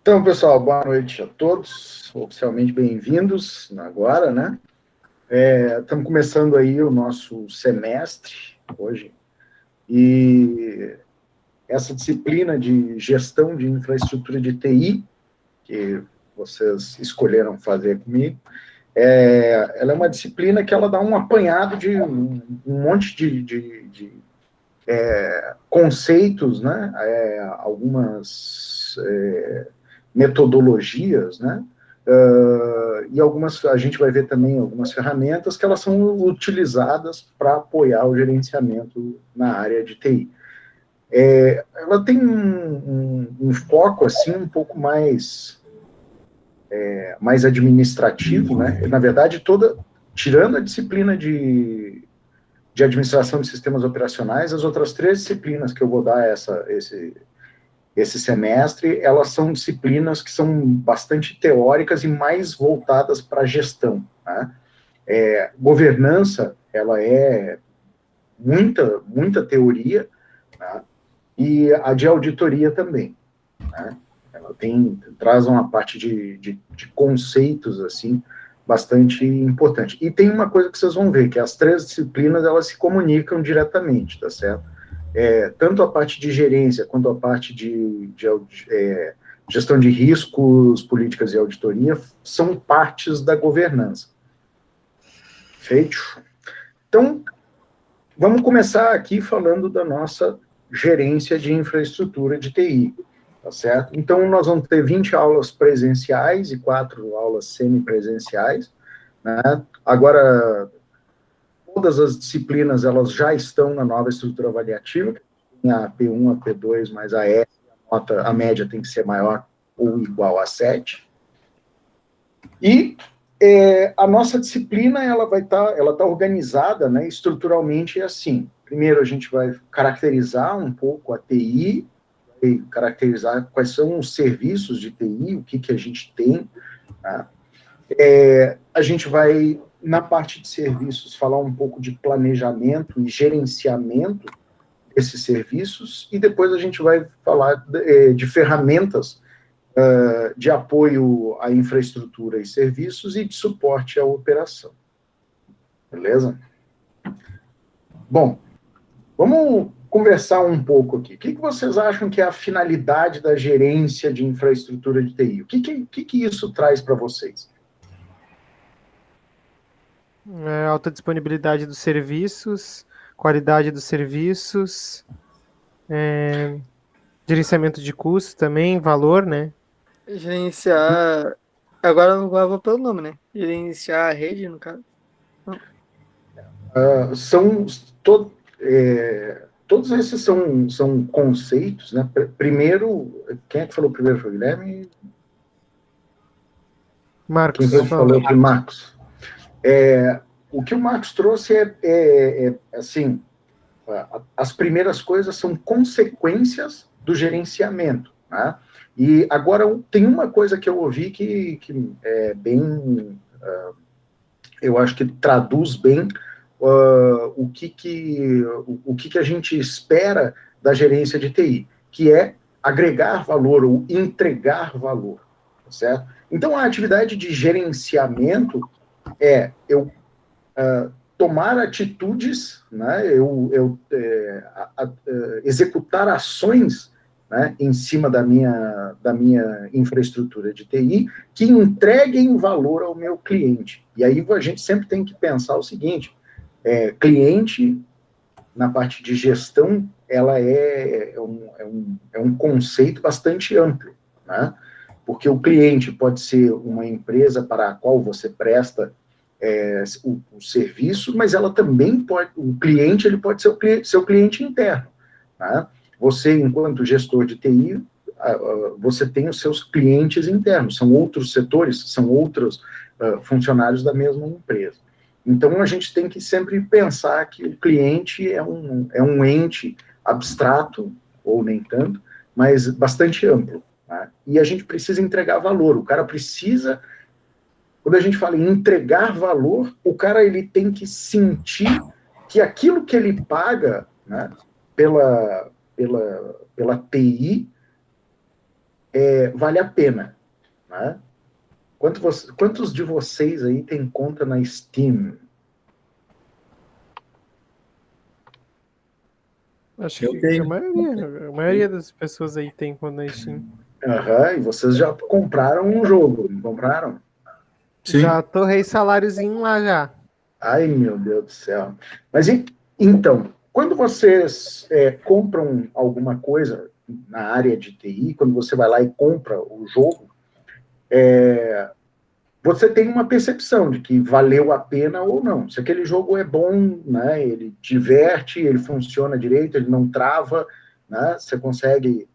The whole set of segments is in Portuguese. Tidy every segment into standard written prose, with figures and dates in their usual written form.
Então, pessoal, boa noite a todos, oficialmente bem-vindos agora, né? Estamos começando aí o nosso semestre hoje, e essa disciplina de gestão de infraestrutura de TI, que vocês escolheram fazer comigo, ela é uma disciplina que ela dá um apanhado de um monte de conceitos, né? Algumas metodologias, né? E a gente vai ver também algumas ferramentas que elas são utilizadas para apoiar o gerenciamento na área de TI. Ela tem um foco assim um pouco mais administrativo, né? Na verdade, tirando a disciplina de administração de sistemas operacionais, as outras três disciplinas que eu vou dar esse semestre, elas são disciplinas que são bastante teóricas e mais voltadas para a gestão, né? Governança, ela é muita teoria, né? E a de auditoria também, né? Ela traz uma parte de conceitos, assim, bastante importante. E tem uma coisa que vocês vão ver, que as três disciplinas, elas se comunicam diretamente, tá certo? Tanto a parte de gerência, quanto a parte de gestão de riscos, políticas e auditoria, são partes da governança. Feito? Então, vamos começar aqui falando da nossa gerência de infraestrutura de TI, tá certo? Então, nós vamos ter 20 aulas presenciais e 4 aulas semipresenciais, né? Agora, todas as disciplinas, elas já estão na nova estrutura avaliativa, a P1, a P2, mais a S, a média tem que ser maior ou igual a 7. E a nossa disciplina, ela tá organizada, né, estruturalmente assim. Primeiro, a gente vai caracterizar um pouco a TI, caracterizar quais são os serviços de TI, o que a gente tem. Tá? A gente vai, na parte de serviços, falar um pouco de planejamento e gerenciamento desses serviços, e depois a gente vai falar de ferramentas de apoio à infraestrutura e serviços e de suporte à operação. Beleza? Bom, vamos conversar um pouco aqui. O que vocês acham que é a finalidade da gerência de infraestrutura de TI? O que isso traz para vocês? Alta disponibilidade dos serviços, qualidade dos serviços, gerenciamento de custos também, valor, né? Gerenciar. Agora eu vou pelo nome, né? Gerenciar a rede, no caso. Todos esses são conceitos, né? Primeiro, quem é que falou primeiro? Foi o Guilherme? Marcos. Quem falou foi o Marcos. O que o Marcos trouxe assim, as primeiras coisas são consequências do gerenciamento, né? E agora tem uma coisa que eu ouvi que é bem, eu acho que traduz bem o que a gente espera da gerência de TI, que é agregar valor ou entregar valor, certo? Então, a atividade de gerenciamento eu tomar atitudes, né, executar ações, né, em cima da minha infraestrutura de TI que entreguem valor ao meu cliente. E aí a gente sempre tem que pensar o seguinte, cliente, na parte de gestão, ela é um conceito bastante amplo, né? Porque o cliente pode ser uma empresa para a qual você presta o serviço, mas ela também o cliente ele pode ser seu cliente interno, né? Você, enquanto gestor de TI, você tem os seus clientes internos, são outros setores, são outros funcionários da mesma empresa. Então, a gente tem que sempre pensar que o cliente é um ente abstrato, ou nem tanto, mas bastante amplo, né? E a gente precisa entregar valor, o cara precisa. Quando a gente fala em entregar valor, o cara ele tem que sentir que aquilo que ele paga, né, pela TI vale a pena, né? Quantos de vocês aí tem conta na Steam? Acho Eu que tenho. a maioria das pessoas aí tem quando na Steam. E vocês já compraram um jogo, não compraram? Sim. Já torrei saláriozinho lá já. Ai, meu Deus do céu. Mas então, quando vocês compram alguma coisa na área de TI, quando você vai lá e compra o jogo, você tem uma percepção de que valeu a pena ou não. Se aquele jogo é bom, né, ele diverte, ele funciona direito, ele não trava, né, você consegue...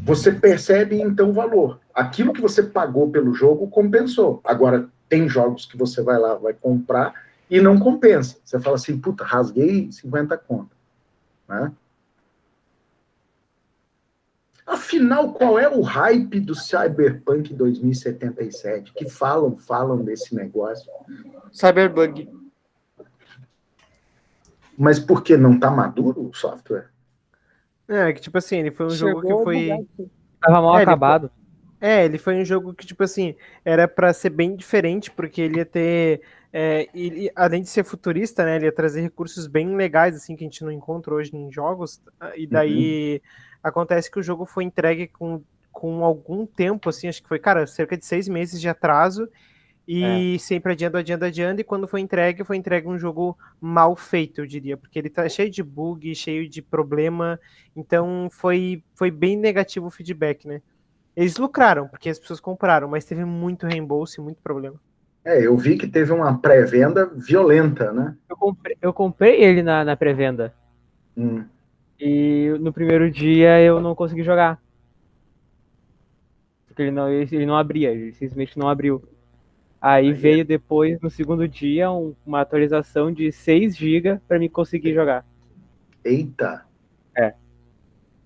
você percebe, então, o valor. Aquilo que você pagou pelo jogo compensou. Agora, tem jogos que você vai lá, vai comprar e não compensa. Você fala assim, puta, rasguei 50 conto. Né? Afinal, qual é o hype do Cyberpunk 2077? Que falam desse negócio. Cyberbug. Mas por que não tá maduro o software? Que tipo assim, ele foi um jogo que foi... Tava mal acabado. Ele foi um jogo que, tipo assim, era pra ser bem diferente, porque ele ia ter... além de ser futurista, né, ele ia trazer recursos bem legais, assim, que a gente não encontra hoje em jogos, e daí acontece que o jogo foi entregue com algum tempo, assim, acho que foi, cara, cerca de 6 meses de atraso, e sempre adiando, e quando foi entregue um jogo mal feito, eu diria, porque ele tá cheio de bug, cheio de problema, então foi bem negativo o feedback, né? Eles lucraram, porque as pessoas compraram, mas teve muito reembolso e muito problema. Eu vi que teve uma pré-venda violenta, né? Eu comprei ele na pré-venda. E no primeiro dia eu não consegui jogar. Porque ele não abria, ele simplesmente não abriu. Aí veio depois, no segundo dia, uma atualização de 6 GB para mim conseguir jogar. Eita!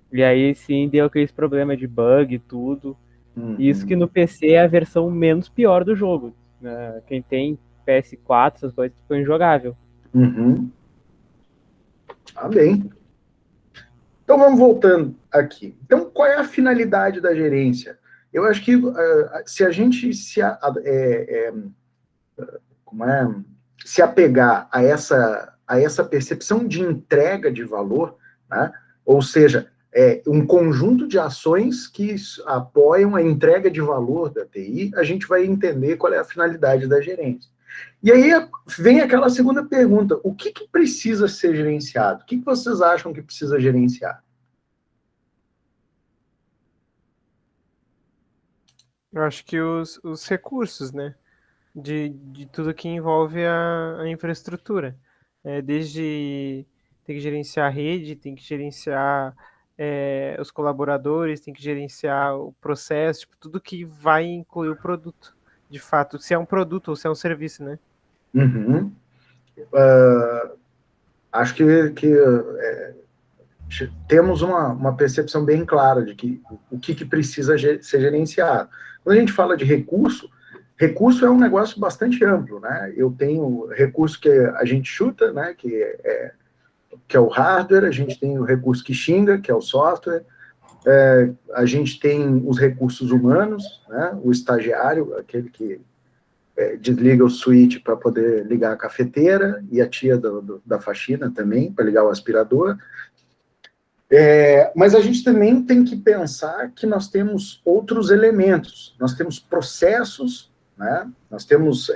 E aí sim deu aqueles problemas de bug e tudo. Isso que no PC é a versão menos pior do jogo. Quem tem PS4, essas coisas, ficou injogável. Bem. Então vamos voltando aqui. Então, qual é a finalidade da gerência? Eu acho que se a gente se apegar a essa percepção de entrega de valor, né? Ou seja, um conjunto de ações que apoiam a entrega de valor da TI, a gente vai entender qual é a finalidade da gerência. E aí vem aquela segunda pergunta, o que precisa ser gerenciado? O que vocês acham que precisa gerenciar? Eu acho que os recursos, né? De tudo que envolve a infraestrutura. Desde tem que gerenciar a rede, tem que gerenciar os colaboradores, tem que gerenciar o processo, tipo, tudo que vai incluir o produto. De fato, se é um produto ou se é um serviço, né? Acho que temos uma percepção bem clara de que o que precisa ser gerenciado. Quando a gente fala de recurso é um negócio bastante amplo, né? Eu tenho recurso que a gente chuta, né? Que é o hardware, a gente tem o recurso que xinga, que é o software, a gente tem os recursos humanos, né? O estagiário, aquele que desliga o switch para poder ligar a cafeteira, e a tia da faxina também, para ligar o aspirador. Mas a gente também tem que pensar que nós temos outros elementos, nós temos processos, né? Nós temos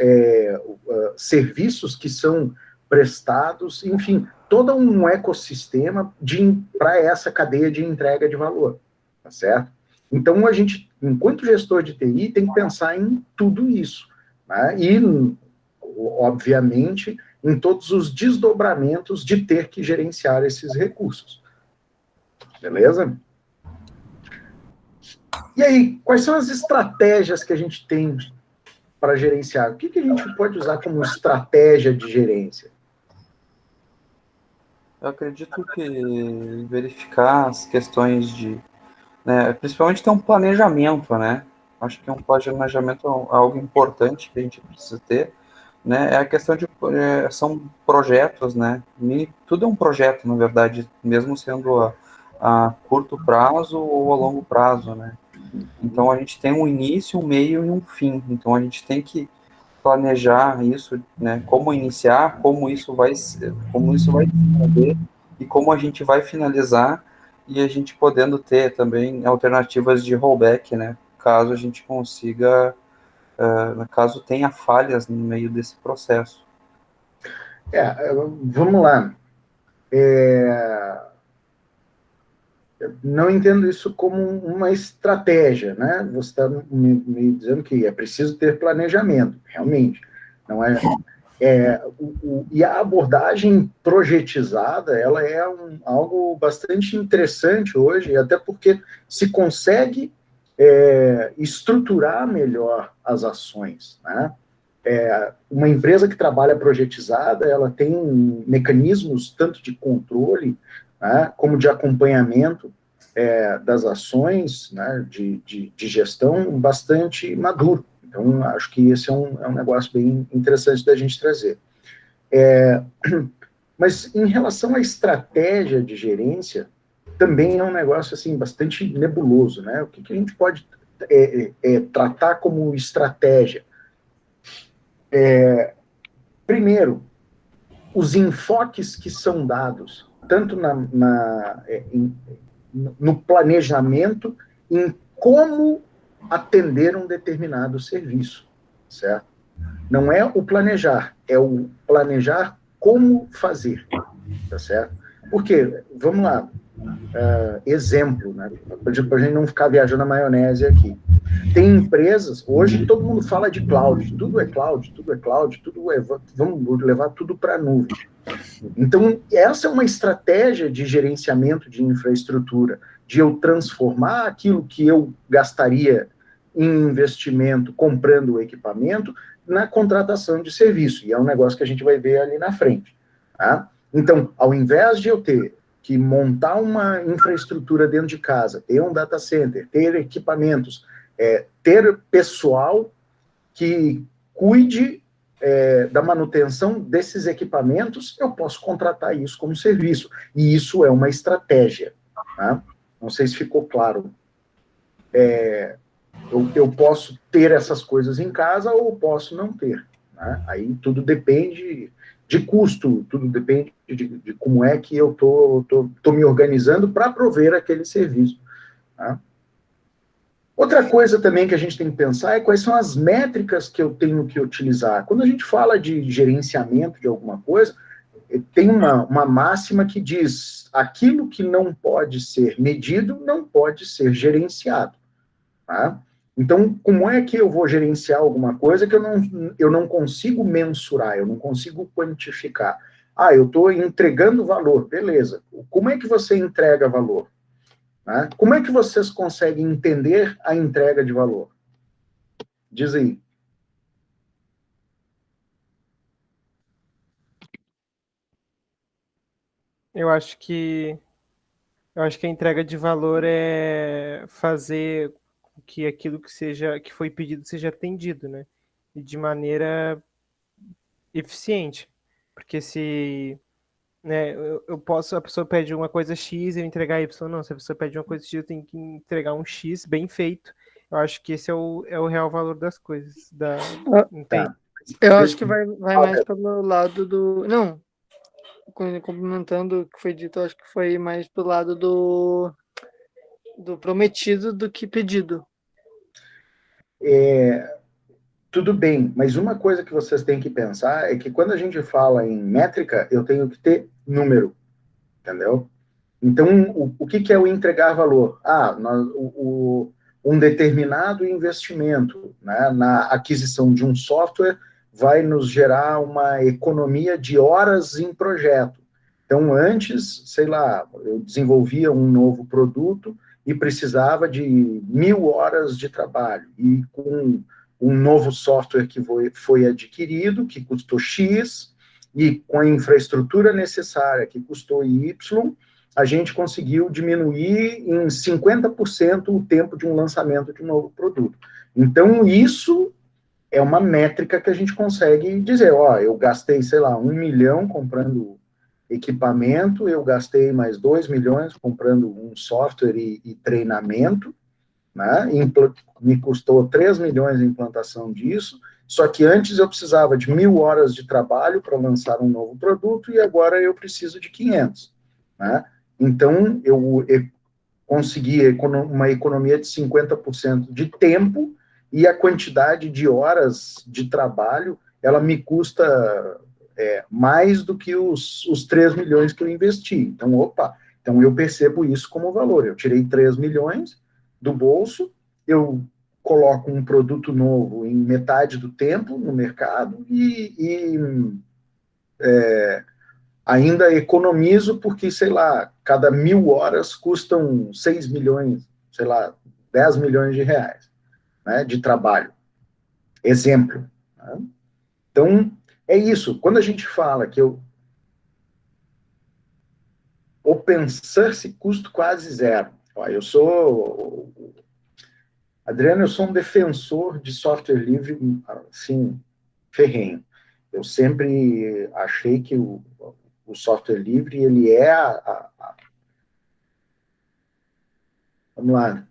serviços que são prestados, enfim, todo um ecossistema para essa cadeia de entrega de valor, tá certo? Então, a gente, enquanto gestor de TI, tem que pensar em tudo isso, né? E, obviamente, em todos os desdobramentos de ter que gerenciar esses recursos. Beleza? E aí, quais são as estratégias que a gente tem para gerenciar? O que a gente pode usar como estratégia de gerência? Eu acredito que verificar as questões principalmente ter um planejamento, né? Acho que um planejamento é algo importante que a gente precisa ter, né? É a questão são projetos, né? E tudo é um projeto, na verdade, mesmo sendo a curto prazo ou a longo prazo, né? Então a gente tem um início, um meio e um fim. Então a gente tem que planejar isso, né? Como iniciar, como isso vai se desenvolver e como a gente vai finalizar, e a gente podendo ter também alternativas de rollback, né? Caso a gente consiga, caso tenha falhas no meio desse processo. Vamos lá. Não entendo isso como uma estratégia, né? Você está me dizendo que é preciso ter planejamento, realmente. Não é. E a abordagem projetizada, ela é algo bastante interessante hoje, até porque se consegue estruturar melhor as ações, né? Uma empresa que trabalha projetizada, ela tem mecanismos tanto de controle, né, como de acompanhamento das ações, né, de gestão bastante maduro. Então, acho que esse é um negócio bem interessante da gente trazer. Mas, em relação à estratégia de gerência, também é um negócio assim, bastante nebuloso, né? O que a gente pode tratar como estratégia? Primeiro, os enfoques que são dados, tanto no planejamento, em como atender um determinado serviço, certo? Não é o planejar, é o planejar como fazer, tá certo? Porque, vamos lá, exemplo, né? Para a gente não ficar viajando na maionese aqui. Tem empresas, hoje todo mundo fala de cloud, tudo é cloud, vamos levar tudo para a nuvem. Então, essa é uma estratégia de gerenciamento de infraestrutura, de eu transformar aquilo que eu gastaria em investimento comprando o equipamento na contratação de serviço, e é um negócio que a gente vai ver ali na frente. Tá? Então, ao invés de eu ter que montar uma infraestrutura dentro de casa, ter um data center, ter equipamentos, ter pessoal que cuide da manutenção desses equipamentos, eu posso contratar isso como serviço. E isso é uma estratégia. Tá? Não sei se ficou claro. Eu posso ter essas coisas em casa ou posso não ter. Né? Aí tudo depende de custo, tudo depende de como é que eu tô me organizando para prover aquele serviço. Tá? Outra coisa também que a gente tem que pensar é quais são as métricas que eu tenho que utilizar. Quando a gente fala de gerenciamento de alguma coisa, tem uma máxima que diz: aquilo que não pode ser medido não pode ser gerenciado. Tá? Então, como é que eu vou gerenciar alguma coisa que eu não consigo mensurar, eu não consigo quantificar? Eu estou entregando valor, beleza. Como é que você entrega valor? Né? Como é que vocês conseguem entender a entrega de valor? Diz aí. Eu acho que a entrega de valor é fazer com que aquilo que foi pedido seja atendido, né? E de maneira eficiente. Porque se, né, a pessoa pede uma coisa X e eu entregar Y, não. Se a pessoa pede uma coisa X, eu tenho que entregar um X bem feito. Eu acho que esse é o real valor das coisas. Entende? Tá. Eu acho que vai mais pelo lado do. Não, complementando o que foi dito, eu acho que foi mais pelo lado do prometido do que pedido. Tudo bem, mas uma coisa que vocês têm que pensar é que quando a gente fala em métrica, eu tenho que ter número, entendeu? Então, o que é o entregar valor? Um determinado investimento, né, na aquisição de um software vai nos gerar uma economia de horas em projeto. Então, antes, sei lá, eu desenvolvia um novo produto e precisava de 1.000 horas de trabalho. E com um novo software que foi adquirido, que custou X, e com a infraestrutura necessária, que custou Y, a gente conseguiu diminuir em 50% o tempo de um lançamento de um novo produto. Então, isso é uma métrica que a gente consegue dizer, eu gastei, sei lá, 1 milhão comprando equipamento, eu gastei mais 2 milhões comprando um software e treinamento, né? Me custou 3 milhões a implantação disso, só que antes eu precisava de 1.000 horas de trabalho para lançar um novo produto, e agora eu preciso de 500, né? Então, eu consegui uma economia de 50% de tempo, e a quantidade de horas de trabalho, ela me custa mais do que os 3 milhões que eu investi. Então, então eu percebo isso como valor. Eu tirei 3 milhões do bolso, eu coloco um produto novo em metade do tempo no mercado e ainda economizo porque, sei lá, cada 1.000 horas custam 6 milhões, sei lá, 10 milhões de reais, né, de trabalho. Exemplo. Né? Então, é isso. Quando a gente fala que open source custo quase zero. Ó, Adriano, eu sou um defensor de software livre, assim, ferrenho. Eu sempre achei que o software livre, ele é vamos lá.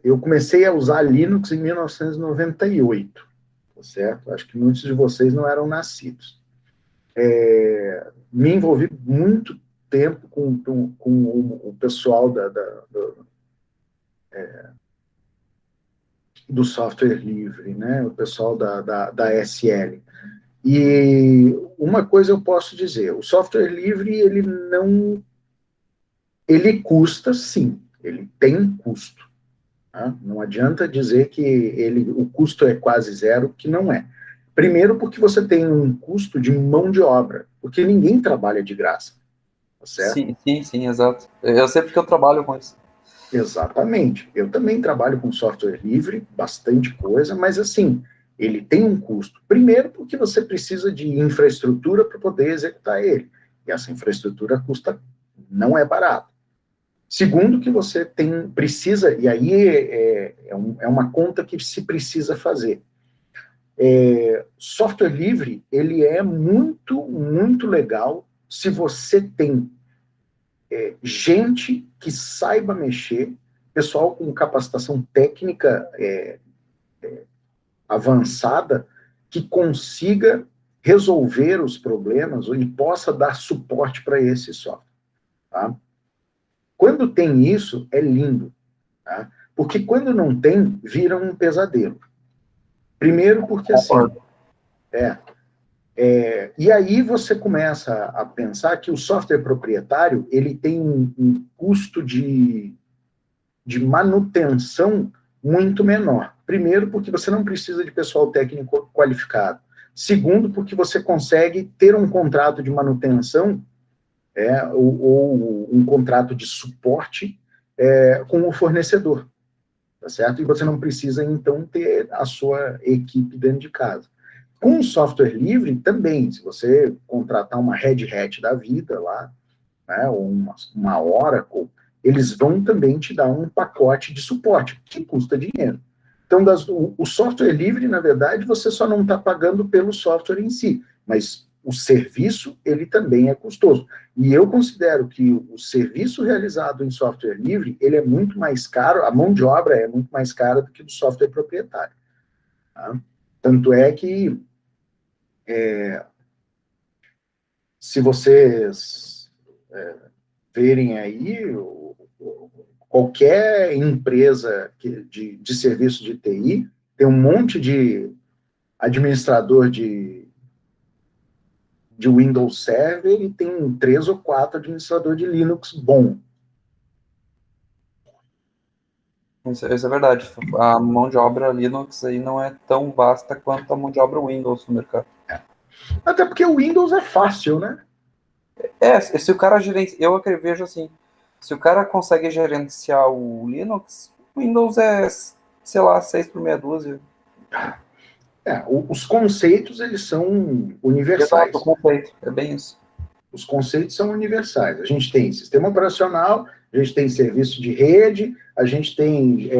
Eu comecei a usar Linux em 1998, tá certo? Acho que muitos de vocês não eram nascidos. Me envolvi muito tempo com o pessoal do software livre, né? O pessoal da SL. E uma coisa eu posso dizer, o software livre, ele custa, sim, ele tem custo. Tá? Não adianta dizer que o custo é quase zero, que não é. Primeiro porque você tem um custo de mão de obra, porque ninguém trabalha de graça, tá certo? Sim, exato. Eu sei porque eu trabalho com isso. Exatamente. Eu também trabalho com software livre, bastante coisa, mas assim, ele tem um custo. Primeiro, porque você precisa de infraestrutura para poder executar ele. E essa infraestrutura não é barata. Segundo, que você precisa, e aí é uma conta que se precisa fazer. Software livre, ele é muito, muito legal se você tem gente que saiba mexer, pessoal com capacitação técnica avançada, que consiga resolver os problemas e possa dar suporte para esse software. Tá? Quando tem isso, é lindo. Tá? Porque quando não tem, vira um pesadelo. Primeiro porque assim... e aí você começa a pensar que o software proprietário, ele tem um custo de manutenção muito menor. Primeiro, porque você não precisa de pessoal técnico qualificado. Segundo, porque você consegue ter um contrato de manutenção ou um contrato de suporte com o fornecedor, tá certo? E você não precisa, então, ter a sua equipe dentro de casa. Com o software livre, também, se você contratar uma Red Hat da vida lá, né, ou uma Oracle, eles vão também te dar um pacote de suporte, que custa dinheiro. Então, o software livre, na verdade, você só não está pagando pelo software em si, mas o serviço, ele também é custoso. E eu considero que o serviço realizado em software livre, ele é muito mais caro, a mão de obra é muito mais cara do que do software proprietário. Tá? Tanto é que, se vocês verem aí, qualquer empresa de serviço de TI tem um monte de administrador de Windows Server e tem 3 ou 4 administrador de Linux bom. Isso é verdade. A mão de obra Linux aí não é tão vasta quanto a mão de obra Windows no mercado. Até porque o Windows é fácil, né? Se o cara eu vejo assim, se o cara consegue gerenciar o Linux, o Windows é, sei lá, 6 por meia dúzia. Os conceitos, eles são universais. Exato, o conceito, é bem isso. Os conceitos são universais. A gente tem sistema operacional, a gente tem serviço de rede, a gente tem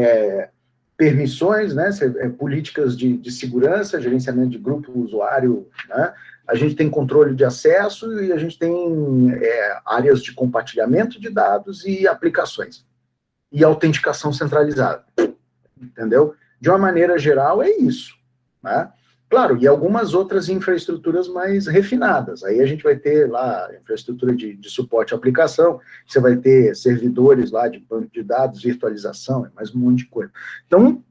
permissões, né, políticas de segurança, gerenciamento de grupo usuário, né, a gente tem controle de acesso e a gente tem áreas de compartilhamento de dados e aplicações. E autenticação centralizada. Entendeu? De uma maneira geral, é isso. Né? Claro, e algumas outras infraestruturas mais refinadas. Aí a gente vai ter lá infraestrutura de suporte à aplicação, você vai ter servidores lá de banco de dados, virtualização, mais um monte de coisa. Então,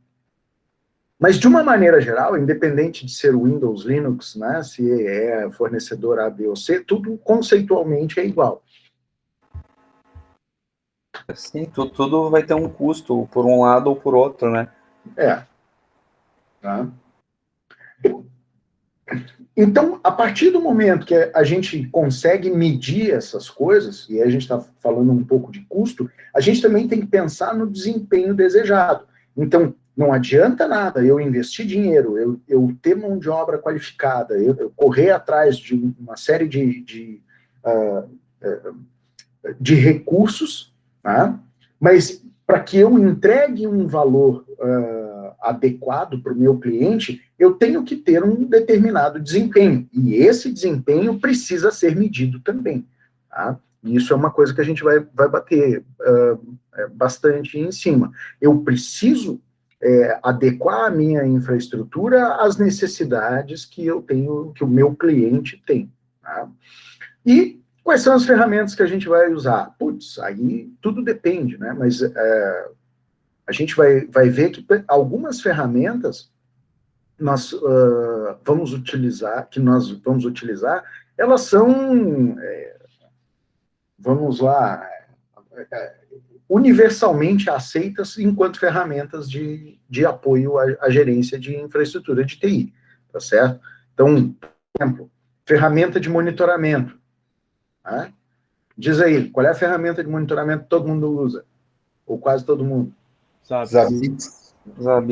mas de uma maneira geral, independente de ser Windows, Linux, né, se é fornecedor A, B ou C, tudo conceitualmente é igual. Sim, tudo vai ter um custo, por um lado ou por outro, né? Tá? Então, a partir do momento que a gente consegue medir essas coisas, e aí a gente está falando um pouco de custo, a gente também tem que pensar no desempenho desejado. Então, não adianta nada eu investir dinheiro, eu ter mão de obra qualificada, eu correr atrás de uma série de recursos, tá? Mas para que eu entregue um valor adequado para o meu cliente, eu tenho que ter um determinado desempenho. E esse desempenho precisa ser medido também. Tá? E isso é uma coisa que a gente vai bater bastante em cima. Eu preciso adequar a minha infraestrutura às necessidades que eu tenho, que o meu cliente tem. Tá? E quais são as ferramentas que a gente vai usar? Putz, aí tudo depende, né? Mas a gente vai ver que algumas ferramentas nós vamos utilizar, elas são, vamos lá, universalmente aceitas enquanto ferramentas de apoio à gerência de infraestrutura de TI, tá certo? Então, por exemplo, ferramenta de monitoramento. Né? Diz aí, qual é a ferramenta de monitoramento que todo mundo usa? Ou quase todo mundo? Zabbix. Não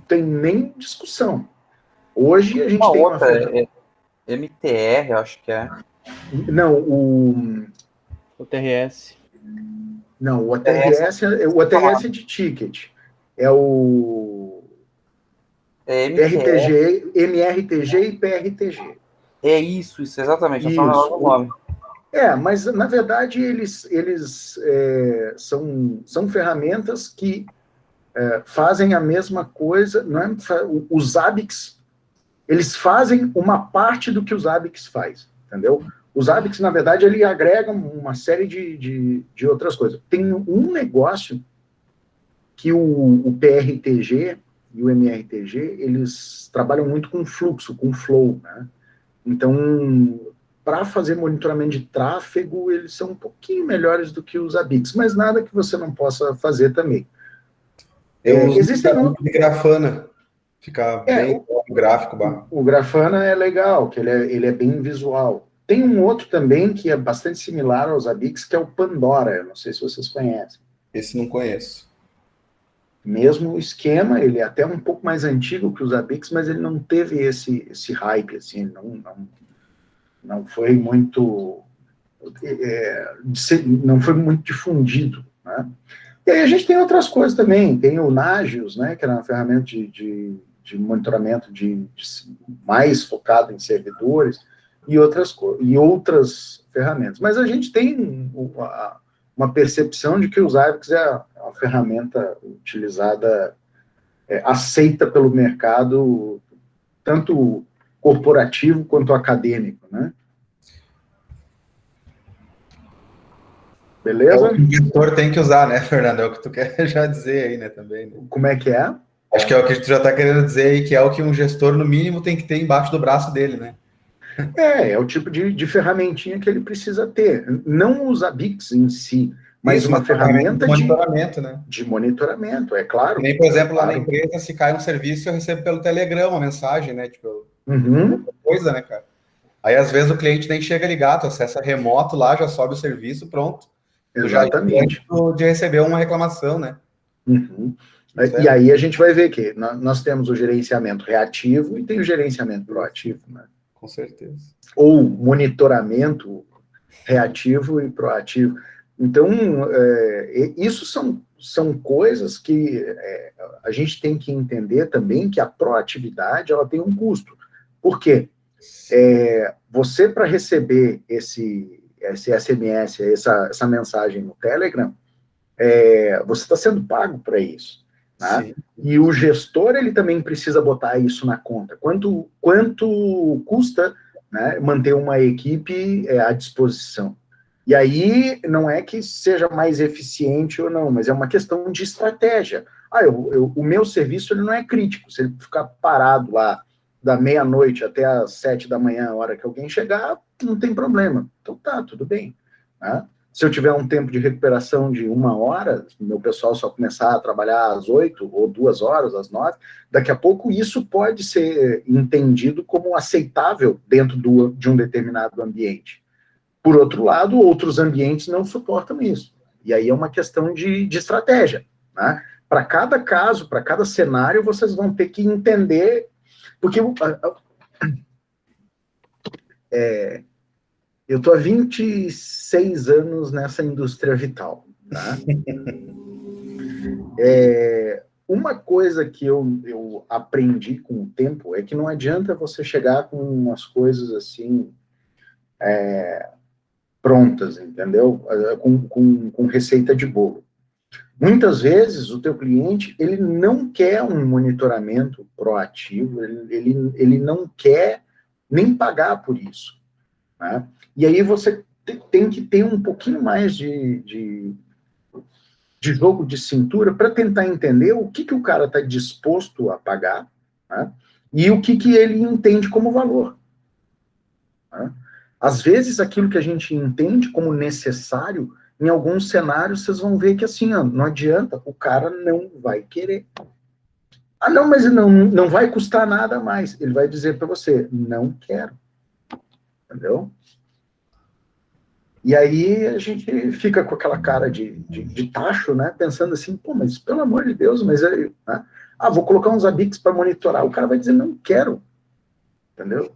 tem nem discussão. Hoje a gente Uma tem outra, MTR, acho que é. Não, o TRS. Não, o OTRS é de ticket. É o RTG, MRTG e PRTG. É isso, exatamente. Isso. O nome. Mas na verdade eles são ferramentas que fazem a mesma coisa, não é? Os Zabbix, eles fazem uma parte do que os Zabbix faz, entendeu? Os Zabbix, na verdade, ele agrega uma série de outras coisas. Tem um negócio que o PRTG e o MRTG, eles trabalham muito com fluxo, com flow, né? Então, para fazer monitoramento de tráfego, eles são um pouquinho melhores do que os Zabbix, mas nada que você não possa fazer também. Existem de Grafana, fica bem gráfico. O Grafana é legal, que ele é bem visual. Tem um outro também que é bastante similar aos Zabbix, que é o Pandora, eu não sei se vocês conhecem. Esse não conheço. Mesmo esquema, ele é até um pouco mais antigo que os Zabbix, mas ele não teve esse hype, assim, não foi muito não foi muito difundido, né? E aí a gente tem outras coisas também, tem o Nagios, né, que era uma ferramenta de monitoramento mais focado em servidores e outras ferramentas. Mas a gente tem uma percepção de que o Zabbix é uma ferramenta utilizada, aceita pelo mercado, tanto corporativo quanto acadêmico, né? Beleza? É o que o gestor tem que usar, né, Fernando? É o que tu quer já dizer aí, né, também. Né? Como é que é? Acho que é o que tu já está querendo dizer aí, que é o que um gestor, no mínimo, tem que ter embaixo do braço dele, né? É o tipo de ferramentinha que ele precisa ter. Não os Zabbix em si, mas uma ferramenta de monitoramento, né? De monitoramento, é claro. Nem, por exemplo, lá na empresa, se cai um serviço, eu recebo pelo Telegram uma mensagem, né? Tipo, coisa, né, cara? Aí, às vezes, o cliente nem chega ligado, tu acessa remoto lá, já sobe o serviço, pronto. Exatamente. De receber uma reclamação, né? E aí a gente vai ver que nós temos o gerenciamento reativo e tem o gerenciamento proativo, né? Com certeza. Ou monitoramento reativo e proativo. Então, isso são são coisas que a gente tem que entender também que a proatividade ela tem um custo. Por quê? Você, para receber esse SMS, essa mensagem no Telegram, você está sendo pago para isso. Né? E o gestor ele também precisa botar isso na conta. Quanto custa, né, manter uma equipe à disposição? E aí não é que seja mais eficiente ou não, mas é uma questão de estratégia. O meu serviço ele não é crítico. Se ele ficar parado lá da meia-noite até às 7 da manhã, a hora que alguém chegar, não tem problema. Então tá, tudo bem. Né? Se eu tiver um tempo de recuperação de 1 hora, meu pessoal só começar a trabalhar às 8 ou 2 horas, às 9, daqui a pouco isso pode ser entendido como aceitável dentro de um determinado ambiente. Por outro lado, outros ambientes não suportam isso. E aí é uma questão de estratégia. Né? Para cada caso, para cada cenário, vocês vão ter que entender, porque eu estou há 26 anos nessa indústria vital. Tá? Uma coisa que eu aprendi com o tempo é que não adianta você chegar com umas coisas assim prontas, entendeu? Com receita de bolo. Muitas vezes o teu cliente ele não quer um monitoramento proativo, ele não quer nem pagar por isso. Né? E aí você tem que ter um pouquinho mais de jogo de cintura para tentar entender o que o cara está disposto a pagar, né? E o que ele entende como valor. Né? Às vezes, aquilo que a gente entende como necessário, em alguns cenários, vocês vão ver que assim, não adianta, o cara não vai querer. Não, mas não vai custar nada a mais. Ele vai dizer para você, não quero. Entendeu? E aí a gente fica com aquela cara de tacho, né? Pensando assim, pô, mas pelo amor de Deus, mas aí, né? Vou colocar uns ABICs para monitorar. O cara vai dizer, não quero. Entendeu?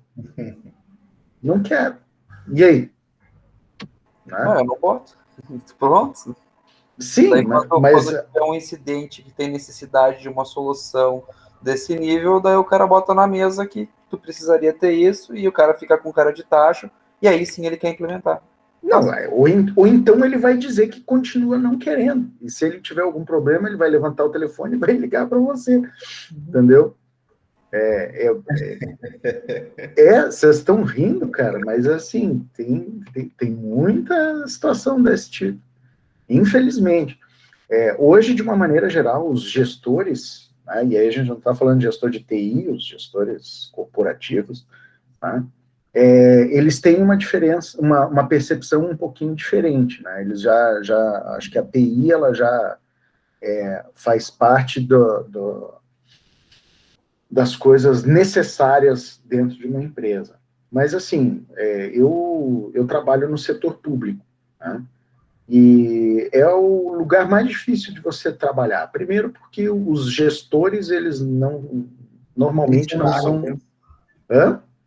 Não quero. E aí? Né? Eu não boto. Pronto. Sim, daí, quando tiver um incidente que tem necessidade de uma solução desse nível, daí o cara bota na mesa que tu precisaria ter isso e o cara fica com cara de tacho e aí sim ele quer implementar. Não, ou então ele vai dizer que continua não querendo. E se ele tiver algum problema, ele vai levantar o telefone e vai ligar para você. Entendeu? Vocês estão rindo, cara, mas assim, tem muita situação desse tipo. Infelizmente. Hoje, de uma maneira geral, os gestores, né, e aí a gente não está falando de gestor de TI, os gestores corporativos, né, eles têm uma diferença, uma percepção um pouquinho diferente. Né, eles já acho que a TI ela já faz parte das coisas necessárias dentro de uma empresa. Mas, assim, eu trabalho no setor público, né? E é o lugar mais difícil de você trabalhar. Primeiro porque os gestores, eles normalmente não são...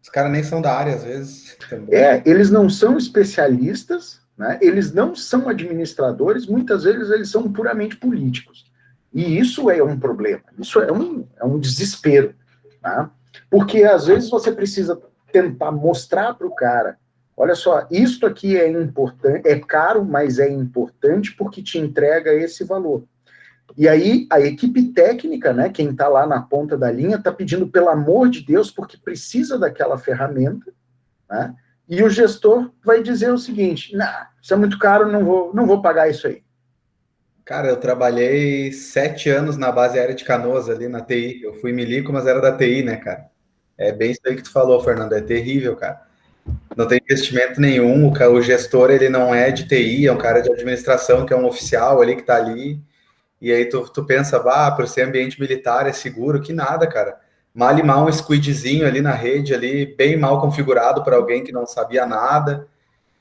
Os caras nem são da área, às vezes. Também. Eles não são especialistas, né? Eles não são administradores, muitas vezes eles são puramente políticos. E isso é um problema, isso é um desespero. Tá? Porque às vezes você precisa tentar mostrar para o cara, olha só, isto aqui é importante, é caro, mas é importante porque te entrega esse valor. E aí a equipe técnica, né, quem está lá na ponta da linha, está pedindo pelo amor de Deus porque precisa daquela ferramenta, né? E o gestor vai dizer o seguinte, isso é muito caro, não vou pagar isso aí. Cara, eu trabalhei 7 anos na base aérea de Canoas, ali na TI. Eu fui milico, mas era da TI, né, cara? É bem isso aí que tu falou, Fernando. É terrível, cara. Não tem investimento nenhum. O gestor, ele não é de TI, é um cara de administração, que é um oficial ali, que tá ali. E aí tu pensa, por ser ambiente militar, é seguro. Que nada, cara. Mal e mal um squidzinho ali na rede, ali, bem mal configurado para alguém que não sabia nada.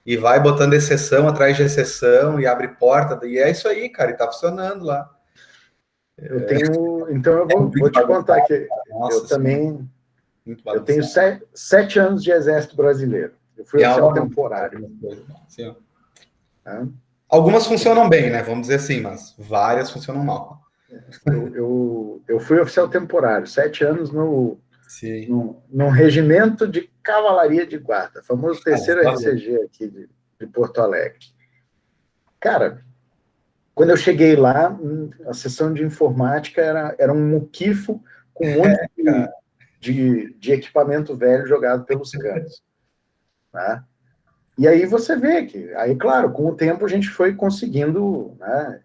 E vai botando exceção atrás de exceção e abre porta, e é isso aí, cara, e tá funcionando lá. Então eu vou te contar que eu tenho 7 anos de exército brasileiro. Eu fui oficial temporário. Algumas funcionam bem, né? Vamos dizer assim, mas várias funcionam mal. Eu fui oficial temporário, 7 anos Sim. num regimento de cavalaria de guarda, famoso terceiro tá RCG aqui de Porto Alegre. Cara, quando eu cheguei lá, a sessão de informática era um muquifo com um monte de equipamento velho jogado pelos cantos. Né? E aí você vê que, aí, claro, com o tempo a gente foi conseguindo, né,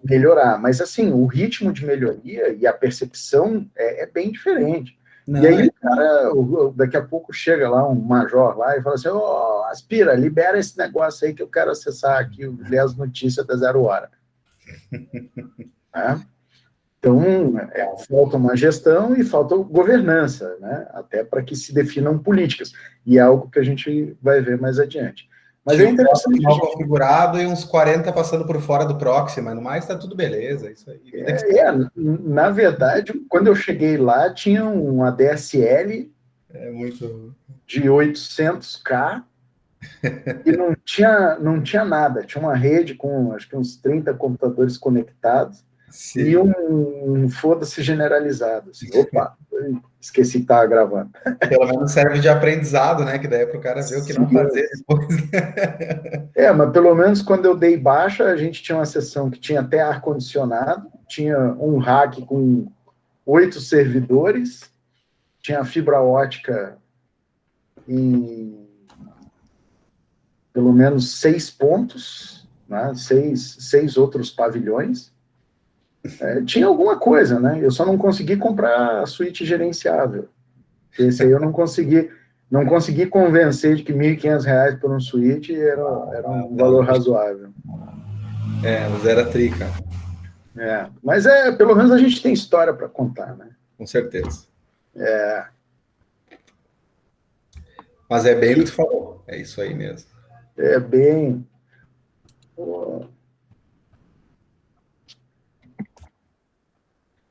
melhorar, mas assim, o ritmo de melhoria e a percepção é bem diferente. Não, e aí, cara, daqui a pouco chega lá um major lá e fala assim, Aspira, libera esse negócio aí que eu quero acessar aqui, ler as notícias da 0 hora. Né? Então, falta uma gestão e falta governança, né? Até para que se definam políticas. E é algo que a gente vai ver mais adiante. Mas é interessante. Mal configurado e uns 40 passando por fora do proxy, mas no mais está tudo beleza. Isso aí. Na verdade, quando eu cheguei lá, tinha uma DSL de 800K e não tinha nada. Tinha uma rede com, acho que uns 30 computadores conectados. Sim. E um foda-se generalizado. Assim. Opa, esqueci que estava gravando. Pelo menos serve de aprendizado, né? Que daí é para o cara ver o que não fazer depois. Mas pelo menos quando eu dei baixa, a gente tinha uma sessão que tinha até ar-condicionado, tinha um rack com 8 servidores, tinha fibra ótica em pelo menos 6 pontos, né? 6 outros pavilhões. Tinha alguma coisa, né? Eu só não consegui comprar a suíte gerenciável. Esse aí eu não consegui convencer de que R$ 1.500 por um suíte era um valor razoável. Mas era tri, cara. Mas pelo menos a gente tem história para contar, né? Com certeza. Mas é bem o que tu falou. É isso aí mesmo. É bem...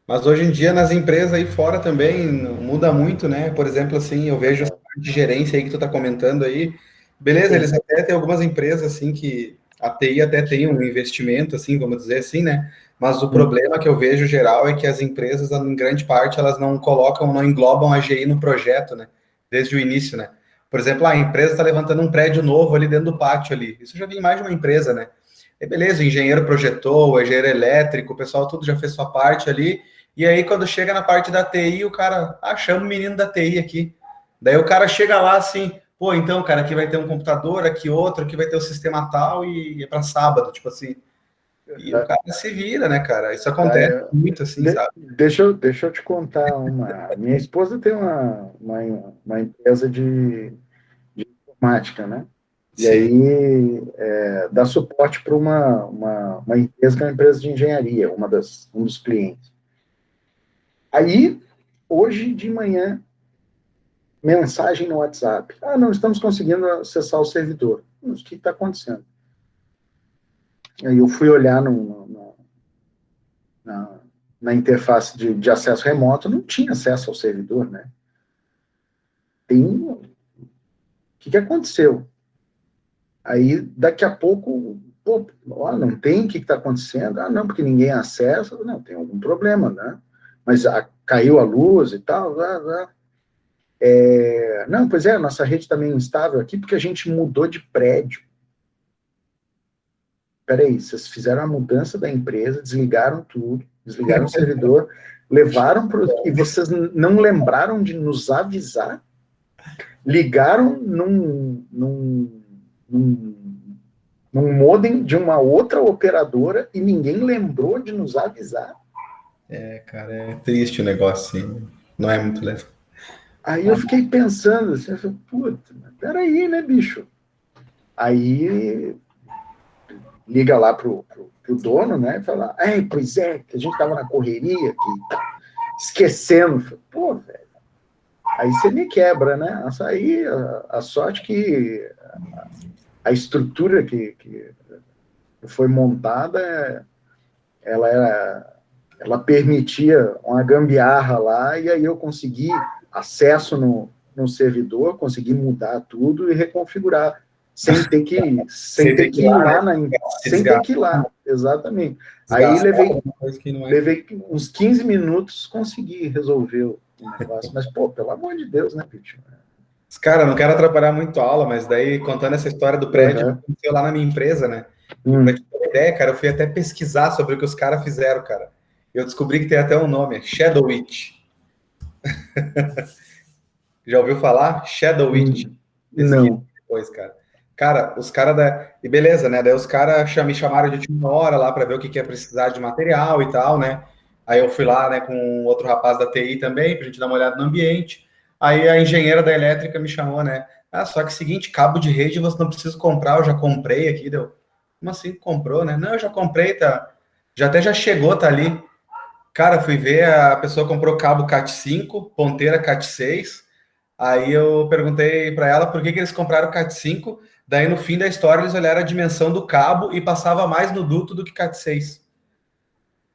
Mas hoje em dia, nas empresas aí fora também, muda muito, né? Por exemplo, assim, eu vejo essa parte de gerência aí que tu tá comentando aí. Beleza, eles até têm algumas empresas, assim, que a TI até tem um investimento, assim, vamos dizer assim, né? Mas o problema que eu vejo geral é que as empresas, em grande parte, elas não colocam, não englobam a GI no projeto, né? Desde o início, né? Por exemplo, a empresa está levantando um prédio novo ali dentro do pátio ali. Isso eu já vi em mais de uma empresa, né? Beleza, o engenheiro projetou, o engenheiro elétrico, o pessoal tudo já fez sua parte ali. E aí, quando chega na parte da TI, o cara, chama o menino da TI aqui. Daí o cara chega lá assim, pô, então, cara, aqui vai ter um computador, aqui outro, aqui vai ter o sistema tal e é para sábado, tipo assim. E o cara se vira, né, cara? Isso acontece muito, assim, sabe? Deixa eu te contar uma... Minha esposa tem uma empresa de informática, né? E Sim. Aí dá suporte para uma empresa que é uma empresa de engenharia, um dos clientes. Aí, hoje de manhã, mensagem no WhatsApp. Não estamos conseguindo acessar o servidor. O que está acontecendo? Aí eu fui olhar na interface de acesso remoto, não tinha acesso ao servidor, né? O que aconteceu? Aí, daqui a pouco, não tem, o que está acontecendo? Não, porque ninguém acessa. Não, tem algum problema, né? Mas caiu a luz e tal. Não, pois a nossa rede está meio instável aqui porque a gente mudou de prédio. Peraí, vocês fizeram a mudança da empresa, desligaram tudo, desligaram o servidor, levaram para... E vocês não lembraram de nos avisar? Ligaram num modem de uma outra operadora e ninguém lembrou de nos avisar? Cara, é triste o negócio, assim. Não é muito leve. Aí eu fiquei pensando assim, eu falei, puta, peraí, né, bicho? Aí liga lá pro dono, né, e fala, pois é, que a gente tava na correria aqui, esquecendo. Falei, pô, velho, aí você me quebra, né? Aí a sorte que a estrutura que foi montada, ela permitia uma gambiarra lá, e aí eu consegui acesso no servidor, consegui mudar tudo e reconfigurar sem ter que ir lá, sem ter que ir lá, exatamente. Aí levei uns 15 minutos, consegui resolver o negócio, mas, pô, pelo amor de Deus, né, bicho? Cara, não quero atrapalhar muito a aula, mas daí, contando essa história do prédio, aconteceu lá na minha empresa, né? Pra te ter uma ideia, cara, eu fui até pesquisar sobre o que os caras fizeram, cara. Eu descobri que tem até um nome, Shadowit. Já ouviu falar? Shadowit. Não. Depois, cara. Cara, os caras da... E beleza, né? Daí os caras me chamaram de última hora lá para ver o que ia precisar de material e tal, né? Aí eu fui lá, né, com outro rapaz da TI também, pra gente dar uma olhada no ambiente. Aí a engenheira da elétrica me chamou, né? Ah, só que seguinte, cabo de rede você não precisa comprar, eu já comprei aqui, deu. Como assim comprou, né? Não, eu já comprei, tá? Já chegou, tá ali. Cara, fui ver, a pessoa comprou cabo Cat5, ponteira Cat6. Aí eu perguntei para ela por que eles compraram o Cat5. Daí, no fim da história, eles olharam a dimensão do cabo e passava mais no duto do que Cat6.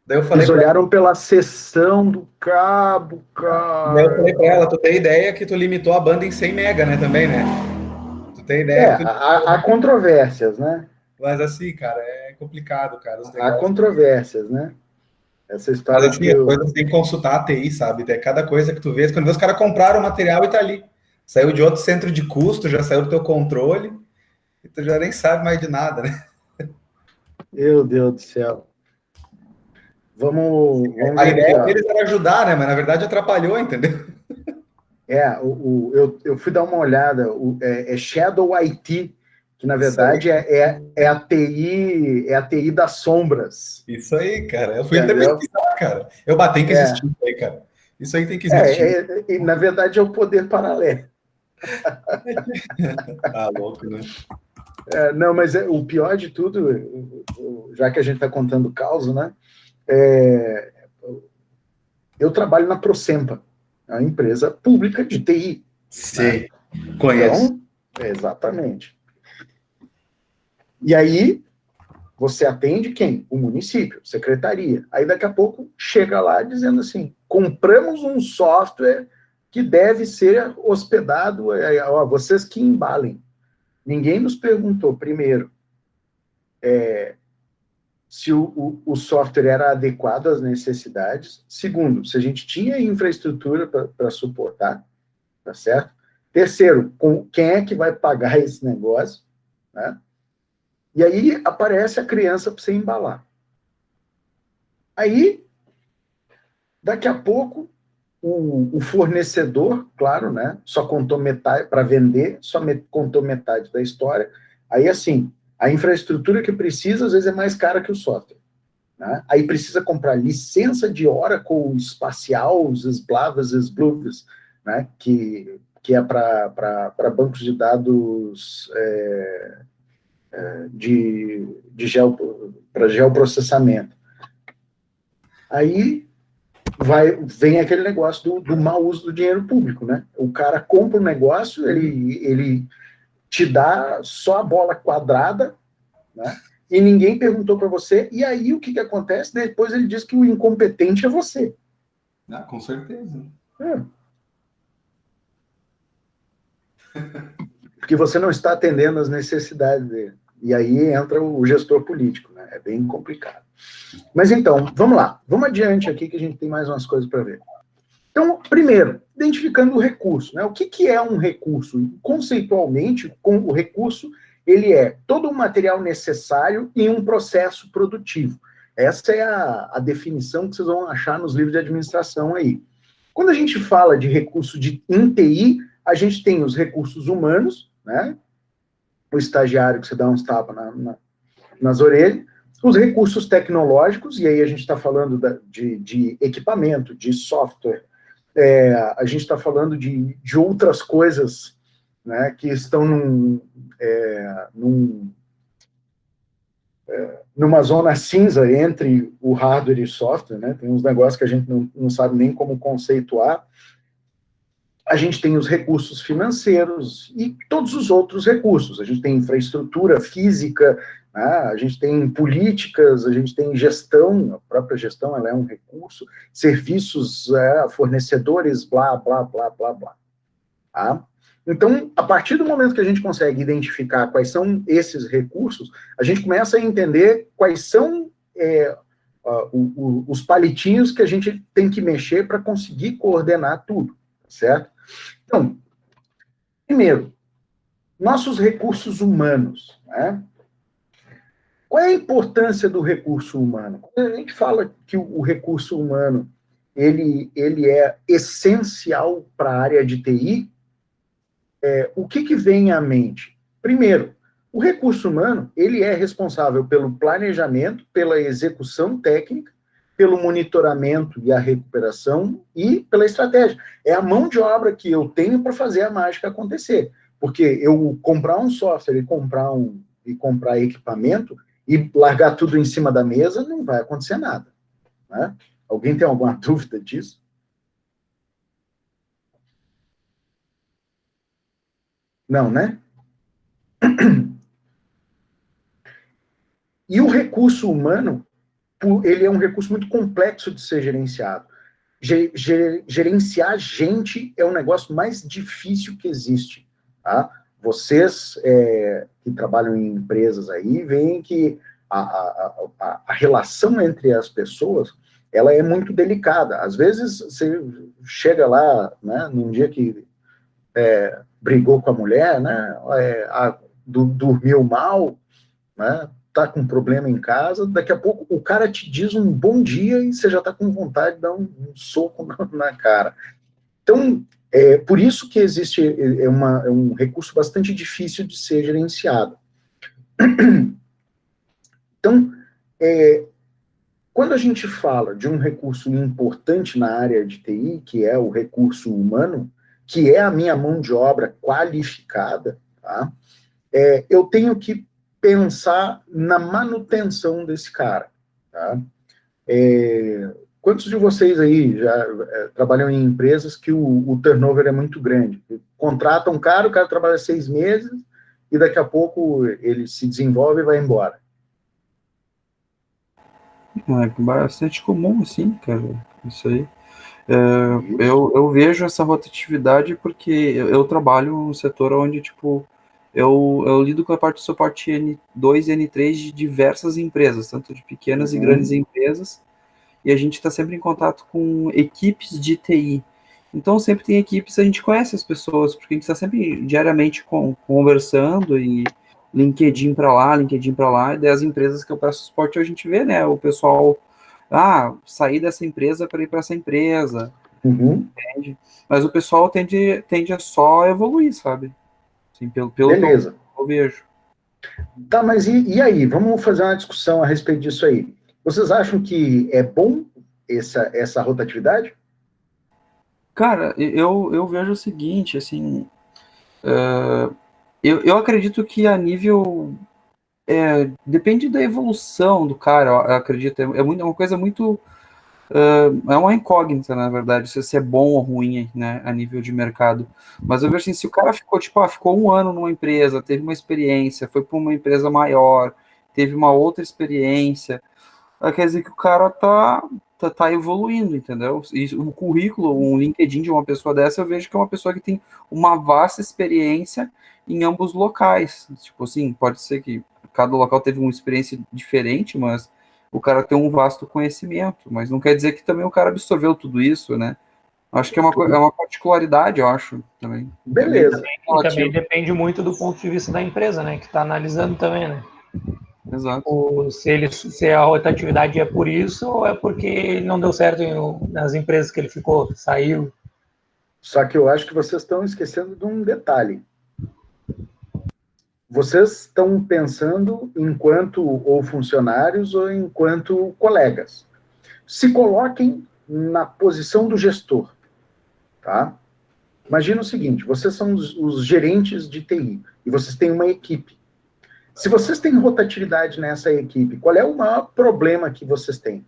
Daí eu falei eles olharam pela seção do cabo, cara. Daí eu falei para ela, tu tem ideia que tu limitou a banda em 100 mega, né, também, né? Tu tem ideia que tu... há controvérsias, né? Mas assim, cara, é complicado, cara. Há controvérsias, né? Essa história. Mas assim, coisa tem que consultar a TI, sabe? Tem cada coisa que tu vê. Quando vê, os caras compraram o material e tá ali. Saiu de outro centro de custo, já saiu do teu controle, e tu já nem sabe mais de nada, né? Meu Deus do céu. Vamos A ver ideia aqui, deles era ajudar, né? Mas na verdade atrapalhou, entendeu? Eu fui dar uma olhada, é Shadow IT, que na verdade é a TI das sombras. Isso aí, cara. Eu fui até pesquisar, cara. Eu bati que existir isso aí, cara. Isso aí tem que existir. Na verdade é o poder paralelo. Ah, louco, né? Não, mas o pior de tudo, já que a gente está contando o caos, né? Eu trabalho na Procempa, a empresa pública de TI. Sim, conheço. Então, exatamente. E aí, você atende quem? O município, secretaria. Aí, daqui a pouco, chega lá dizendo assim, compramos um software que deve ser hospedado, vocês que embalem. Ninguém nos perguntou, primeiro, se o software era adequado às necessidades. Segundo, se a gente tinha infraestrutura para suportar, tá certo? Terceiro, quem é que vai pagar esse negócio, né? E aí aparece a criança para você embalar. Aí, daqui a pouco, o fornecedor, claro, né? Só contou metade para vender, contou metade da história. Aí, assim, a infraestrutura que precisa, às vezes, é mais cara que o software. Né? Aí precisa comprar licença de Oracle espacial, os esblavas, esbluvas, né? Que é para bancos de dados para geoprocessamento. Aí vem aquele negócio do mau uso do dinheiro público, né? O cara compra um negócio, ele te dá só a bola quadrada, né? E ninguém perguntou para você, e aí o que acontece? Depois ele diz que o incompetente é você. Ah, com certeza. Porque você não está atendendo às necessidades dele. E aí entra o gestor político, né? É bem complicado. Mas então, vamos lá. Vamos adiante aqui que a gente tem mais umas coisas para ver. Então, primeiro, identificando o recurso, né? O que é um recurso? Conceitualmente, o recurso, ele é todo o material necessário em um processo produtivo. Essa é a definição que vocês vão achar nos livros de administração aí. Quando a gente fala de recurso em TI, a gente tem os recursos humanos, né? O estagiário que você dá uns tapas nas orelhas, os recursos tecnológicos, e aí a gente está falando de equipamento, de software, a gente está falando de outras coisas, né, que estão numa zona cinza entre o hardware e o software, né? Tem uns negócios que a gente não sabe nem como conceituar. A gente tem os recursos financeiros e todos os outros recursos. A gente tem infraestrutura física, né? A gente tem políticas, a gente tem gestão, a própria gestão ela é um recurso, serviços, fornecedores, blá, blá, blá, blá, blá. Tá? Então, a partir do momento que a gente consegue identificar quais são esses recursos, a gente começa a entender quais são os palitinhos que a gente tem que mexer para conseguir coordenar tudo, certo? Então, primeiro, nossos recursos humanos, né? Qual é a importância do recurso humano? Quando a gente fala que o recurso humano ele é essencial para a área de TI, o que vem à mente? Primeiro, o recurso humano ele é responsável pelo planejamento, pela execução técnica, pelo monitoramento e a recuperação e pela estratégia. É a mão de obra que eu tenho para fazer a mágica acontecer. Porque eu comprar um software e comprar equipamento e largar tudo em cima da mesa, não vai acontecer nada. Né? Alguém tem alguma dúvida disso? Não, né? E o recurso humano, ele é um recurso muito complexo de ser gerenciado. Gerenciar gente é um negócio mais difícil que existe. Tá? Vocês que trabalham em empresas aí, veem que a relação entre as pessoas ela é muito delicada. Às vezes você chega lá, né, num dia que brigou com a mulher, né, dormiu mal, né, tá com problema em casa, daqui a pouco o cara te diz um bom dia e você já tá com vontade de dar um soco na cara. Então, por isso que existe um recurso bastante difícil de ser gerenciado. Então, quando a gente fala de um recurso importante na área de TI, que é o recurso humano, que é a minha mão de obra qualificada, tá? Eu tenho que pensar na manutenção desse cara. Tá? Quantos de vocês aí já trabalham em empresas que o turnover é muito grande? Contrata um cara, o cara trabalha 6 meses e daqui a pouco ele se desenvolve e vai embora. É bastante comum, sim, cara, isso aí. Eu vejo essa rotatividade porque eu trabalho no setor onde, tipo, eu lido com a parte de suporte N2 e N3 de diversas empresas, tanto de pequenas e grandes empresas, e a gente está sempre em contato com equipes de TI. Então, sempre tem equipes, a gente conhece as pessoas, porque a gente está sempre diariamente conversando e LinkedIn para lá, e das empresas que eu presto suporte, a gente vê, né, o pessoal, sair dessa empresa para ir para essa empresa, entende? Mas o pessoal tende a só evoluir, sabe? Assim, pelo Beleza. que eu vejo. Tá, mas e aí? Vamos fazer uma discussão a respeito disso aí. Vocês acham que é bom essa rotatividade? Cara, eu vejo o seguinte, assim, eu acredito que a nível depende da evolução do cara, eu acredito, é uma coisa muito, é uma incógnita, na verdade, se é bom ou ruim, né, a nível de mercado, mas eu vejo assim, se o cara ficou 1 ano numa empresa, teve uma experiência, foi para uma empresa maior, teve uma outra experiência, quer dizer que o cara tá evoluindo, entendeu? E o currículo, um LinkedIn de uma pessoa dessa, eu vejo que é uma pessoa que tem uma vasta experiência em ambos locais. Tipo assim, pode ser que cada local teve uma experiência diferente, mas o cara tem um vasto conhecimento. Mas não quer dizer que também o cara absorveu tudo isso, né? Acho que é uma particularidade, eu acho, também. Beleza. E também depende muito do ponto de vista da empresa, né? Que está analisando também, né? Exato. Se a rotatividade é por isso ou é porque ele não deu certo nas empresas que ele ficou, saiu. Só que eu acho que vocês estão esquecendo de um detalhe. Vocês estão pensando enquanto ou funcionários ou enquanto colegas. Se coloquem na posição do gestor, tá? Imagina o seguinte, vocês são os gerentes de TI e vocês têm uma equipe. Se vocês têm rotatividade nessa equipe, qual é o maior problema que vocês têm?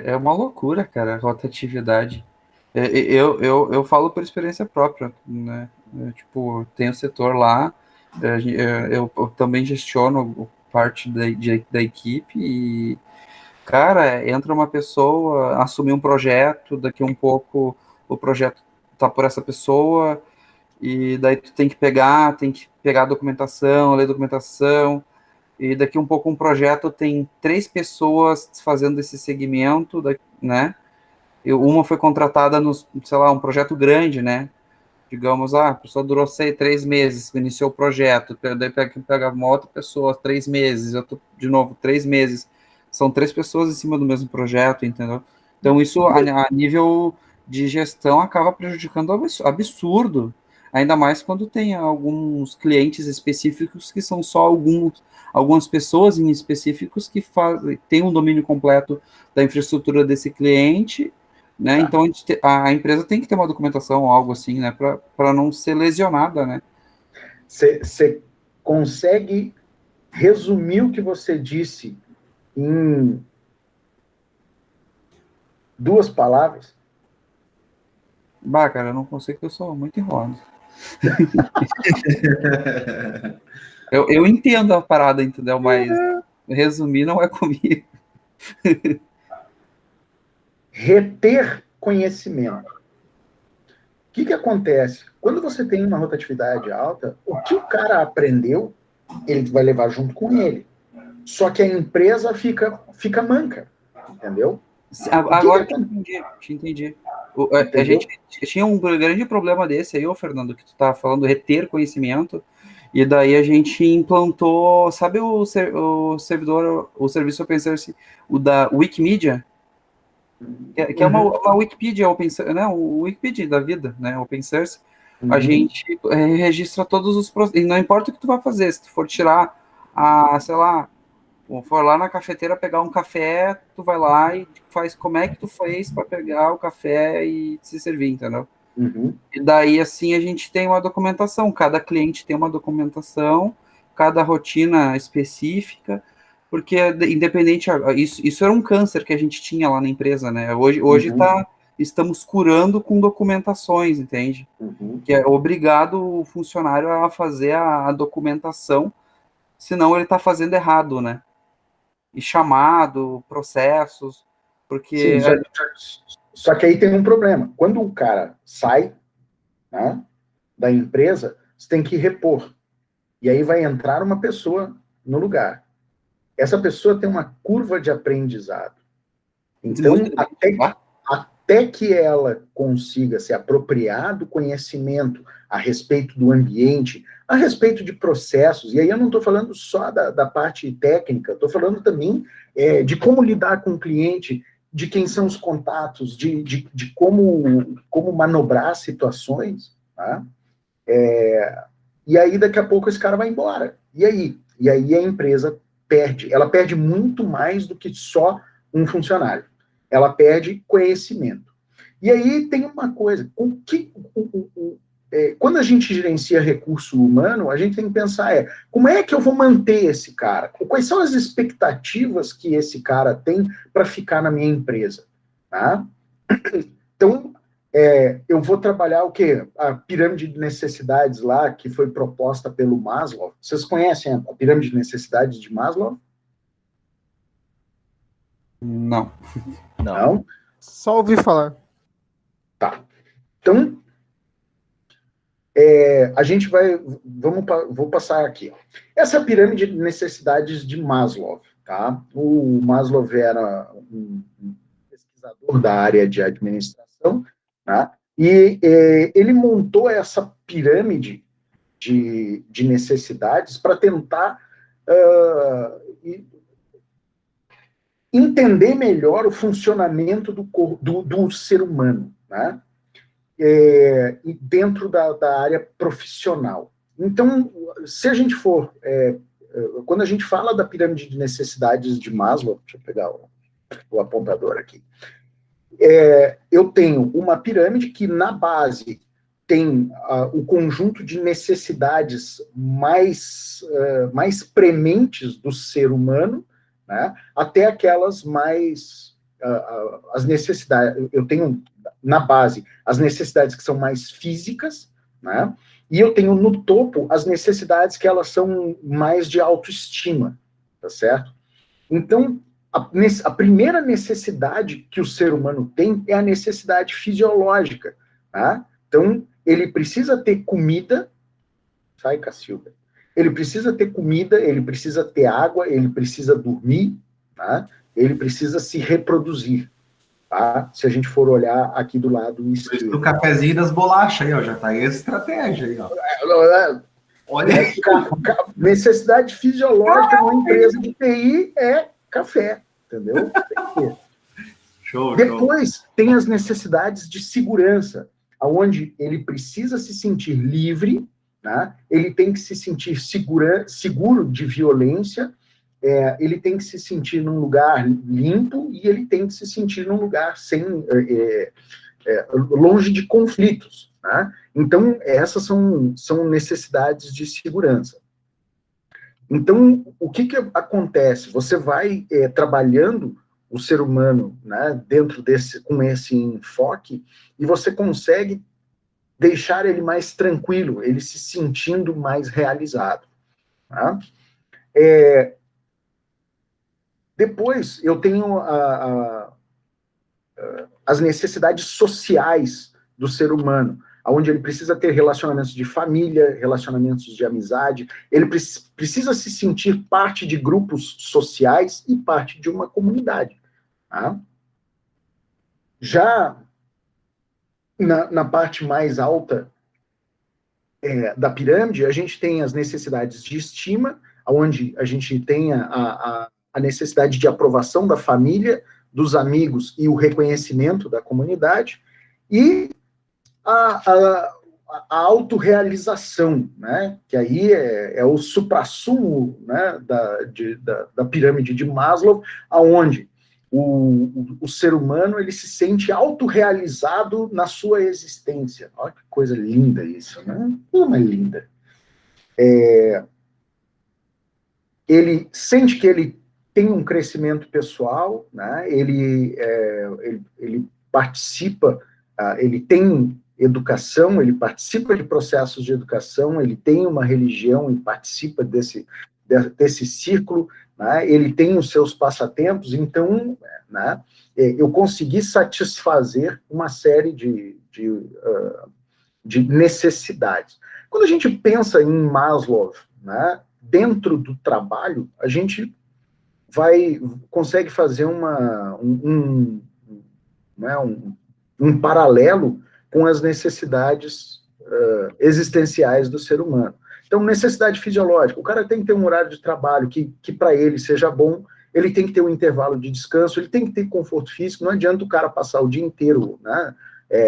É uma loucura, cara, a rotatividade. Eu falo por experiência própria, né? Tipo, tem o setor lá, eu também gestiono parte da equipe e, cara, entra uma pessoa, assume um projeto, daqui a um pouco o projeto tá por essa pessoa, e daí tu tem que pegar a documentação, ler a documentação, e daqui um pouco um projeto tem 3 pessoas fazendo esse segmento, né? Uma foi contratada no, sei lá, um projeto grande, né? Digamos, a pessoa durou 3 meses, iniciou o projeto, daí pega uma outra pessoa, 3 meses, de novo, 3 meses. São 3 pessoas em cima do mesmo projeto, entendeu? Então, isso, a nível de gestão, acaba prejudicando absurdo. Ainda mais quando tem alguns clientes específicos que são só algumas pessoas em específicos que têm um domínio completo da infraestrutura desse cliente, né? Tá. Então a empresa tem que ter uma documentação ou algo assim, né? Para não ser lesionada, né? Você consegue resumir o que você disse em 2 palavras? Bah, cara, eu não consigo, eu sou muito enrolado. eu entendo a parada, entendeu? Mas resumir não é comigo. Reter conhecimento. O que acontece? Quando você tem uma rotatividade alta, o que o cara aprendeu, ele vai levar junto com ele. Só que a empresa fica manca, entendeu? Agora te entendi. A gente tinha um grande problema desse aí, Fernando, que tu tá falando, reter conhecimento, e daí a gente implantou, sabe o servidor, o serviço open source, o da Wikimedia? Que é uma Wikipedia open source, né? O Wikipedia da vida, né? Open source. A gente registra todos os processos, e não importa o que tu vai fazer, se tu for tirar sei lá, for lá na cafeteira pegar um café, tu vai lá e faz como é que tu fez para pegar o café e se servir, entendeu? E daí, assim, a gente tem uma documentação, cada cliente tem uma documentação, cada rotina específica, porque independente, isso era um câncer que a gente tinha lá na empresa, né? Hoje estamos curando com documentações, entende? Que é obrigado o funcionário a fazer a documentação, senão ele está fazendo errado, né? E chamado, processos, porque... Sim, só que aí tem um problema. Quando o cara sai, né, da empresa, você tem que repor. E aí vai entrar uma pessoa no lugar. Essa pessoa tem uma curva de aprendizado. Então, até que ela consiga se apropriar do conhecimento a respeito do ambiente, a respeito de processos, e aí eu não estou falando só da parte técnica, estou falando também de como lidar com o cliente, de quem são os contatos, de como manobrar situações, tá? E aí daqui a pouco esse cara vai embora. E aí a empresa perde. Ela perde muito mais do que só um funcionário. Ela perde conhecimento. E aí tem uma coisa, quando a gente gerencia recurso humano, a gente tem que pensar, como é que eu vou manter esse cara? Quais são as expectativas que esse cara tem para ficar na minha empresa? Tá? Então, eu vou trabalhar o quê? A pirâmide de necessidades lá, que foi proposta pelo Maslow. Vocês conhecem a pirâmide de necessidades de Maslow? Não. Não? Só ouvi falar. Tá. Então, a gente vou passar aqui. Essa pirâmide de necessidades de Maslow, tá? O Maslow era um pesquisador da área de administração, tá? E ele montou essa pirâmide de necessidades para tentar entender melhor o funcionamento do ser humano, né? Dentro da área profissional. Então, se a gente for... quando a gente fala da pirâmide de necessidades de Maslow, deixa eu pegar o apontador aqui, eu tenho uma pirâmide que, na base, tem o conjunto de necessidades mais prementes do ser humano, né, até aquelas mais... as necessidades... Eu tenho, na base, as necessidades que são mais físicas, né, e eu tenho no topo as necessidades que elas são mais de autoestima, tá certo? Então, a primeira necessidade que o ser humano tem é a necessidade fisiológica, tá? Então, ele precisa ter comida, sai, Cacilda, ele precisa ter comida, ele precisa ter água, ele precisa dormir, tá? Ele precisa se reproduzir, tá? Se a gente for olhar aqui do lado esquerdo. Do cafezinho das bolachas aí, ó, já tá aí a estratégia aí, ó. Olha aí. Necessidade fisiológica de uma empresa de TI é café, entendeu? Show, Depois tem as necessidades de segurança, onde ele precisa se sentir livre, né? Ele tem que se sentir seguro de violência, ele tem que se sentir num lugar limpo e ele tem que se sentir num lugar longe de conflitos. Né? Então, essas são necessidades de segurança. Então, o que acontece? Você vai trabalhando o ser humano, né, com esse enfoque, e você consegue deixar ele mais tranquilo, ele se sentindo mais realizado. Tá? Depois, eu tenho as necessidades sociais do ser humano, onde ele precisa ter relacionamentos de família, relacionamentos de amizade, ele precisa se sentir parte de grupos sociais e parte de uma comunidade. Tá? Já na parte mais alta da pirâmide, a gente tem as necessidades de estima, onde a gente tem a necessidade de aprovação da família, dos amigos e o reconhecimento da comunidade, e a autorrealização, né? Que aí é o suprassumo, né, da pirâmide de Maslow, aonde o ser humano ele se sente autorrealizado na sua existência. Olha que coisa linda isso, né? Como é linda. Ele sente que ele tem um crescimento pessoal, né? Ele participa, ele tem educação, ele participa de processos de educação, ele tem uma religião e participa desse círculo, né? Ele tem os seus passatempos, então, né, eu consegui satisfazer uma série de necessidades. Quando a gente pensa em Maslow, né, dentro do trabalho, a gente consegue fazer um paralelo com as necessidades existenciais do ser humano. Então, necessidade fisiológica, o cara tem que ter um horário de trabalho que para ele seja bom, ele tem que ter um intervalo de descanso, ele tem que ter conforto físico, não adianta o cara passar o dia inteiro, né,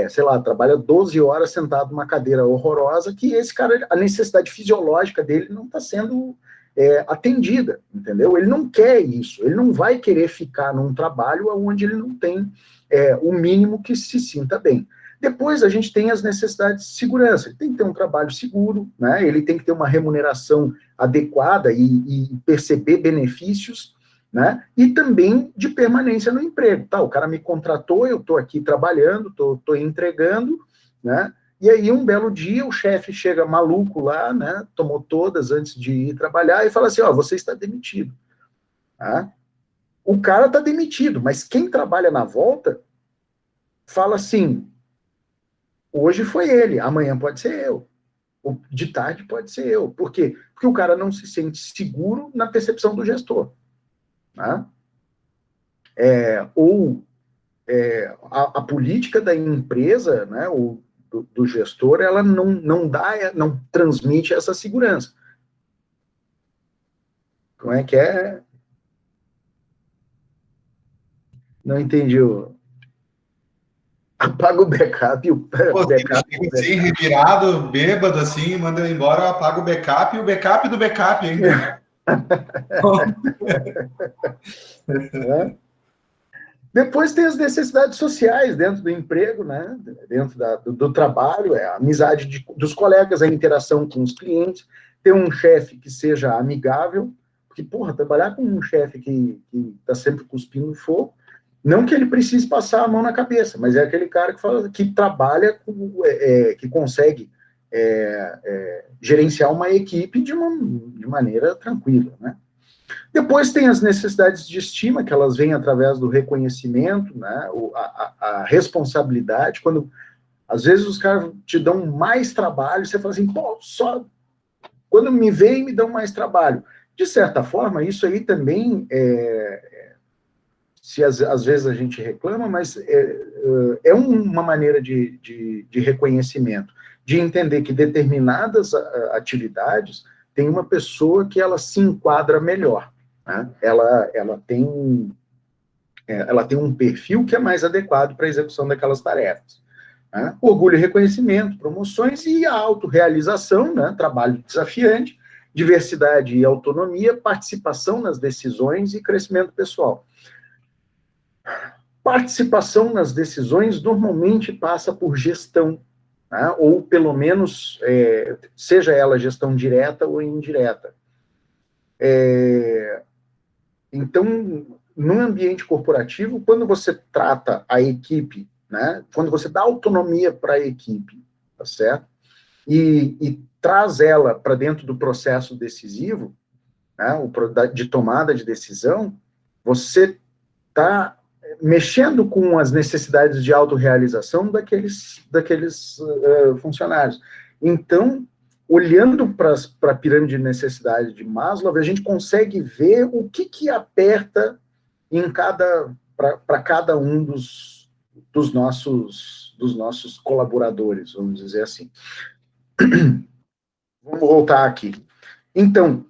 sei lá, trabalha 12 horas sentado numa cadeira horrorosa, que esse cara, a necessidade fisiológica dele não está sendo atendida, entendeu? Ele não quer isso, ele não vai querer ficar num trabalho onde ele não tem o mínimo que se sinta bem. Depois a gente tem as necessidades de segurança, ele tem que ter um trabalho seguro, né? Ele tem que ter uma remuneração adequada e perceber benefícios, né? E também de permanência no emprego. Tá, o cara me contratou, eu estou aqui trabalhando, estou entregando, né? E aí um belo dia o chefe chega maluco lá, né? Tomou todas antes de ir trabalhar e fala assim, ó, você está demitido. Tá? O cara está demitido, mas quem trabalha na volta fala assim, hoje foi ele, amanhã pode ser eu, de tarde pode ser eu. Por quê? Porque o cara não se sente seguro na percepção do gestor. Tá? A política da empresa, né, do gestor, ela não transmite essa segurança. Como é que é? Não entendi apaga o backup e o backup. Assim, revirado, bêbado, assim, manda ele embora, apaga o backup e o backup do backup ainda. Depois tem as necessidades sociais dentro do emprego, né? Dentro do trabalho, a amizade dos colegas, a interação com os clientes, ter um chefe que seja amigável, porque, porra, trabalhar com um chefe que está sempre cuspindo fogo, não que ele precise passar a mão na cabeça, mas é aquele cara que trabalha, que consegue gerenciar uma equipe de maneira tranquila, né? Depois tem as necessidades de estima, que elas vêm através do reconhecimento, né? A responsabilidade, quando Às vezes os caras te dão mais trabalho, você fala assim, pô, só quando me vem, me dão mais trabalho. De certa forma, isso aí também se às vezes a gente reclama, mas é uma maneira de reconhecimento, de entender que determinadas atividades tem uma pessoa que ela se enquadra melhor, né? Ela tem um perfil que é mais adequado para a execução daquelas tarefas. Né? Orgulho e reconhecimento, promoções e a autorrealização, né? Trabalho desafiante, diversidade e autonomia, participação nas decisões e crescimento pessoal. Participação nas decisões normalmente passa por gestão, né? Ou pelo menos, seja ela gestão direta ou indireta. Então, no ambiente corporativo, quando você trata a equipe, né? Quando você dá autonomia para a equipe, tá certo? E traz ela para dentro do processo decisivo, né? De tomada de decisão, você está mexendo com as necessidades de autorrealização daqueles funcionários. Então, olhando para a pirâmide de necessidade de Maslow, a gente consegue ver o que aperta para cada um dos nossos colaboradores, vamos dizer assim. Vamos voltar aqui. Então,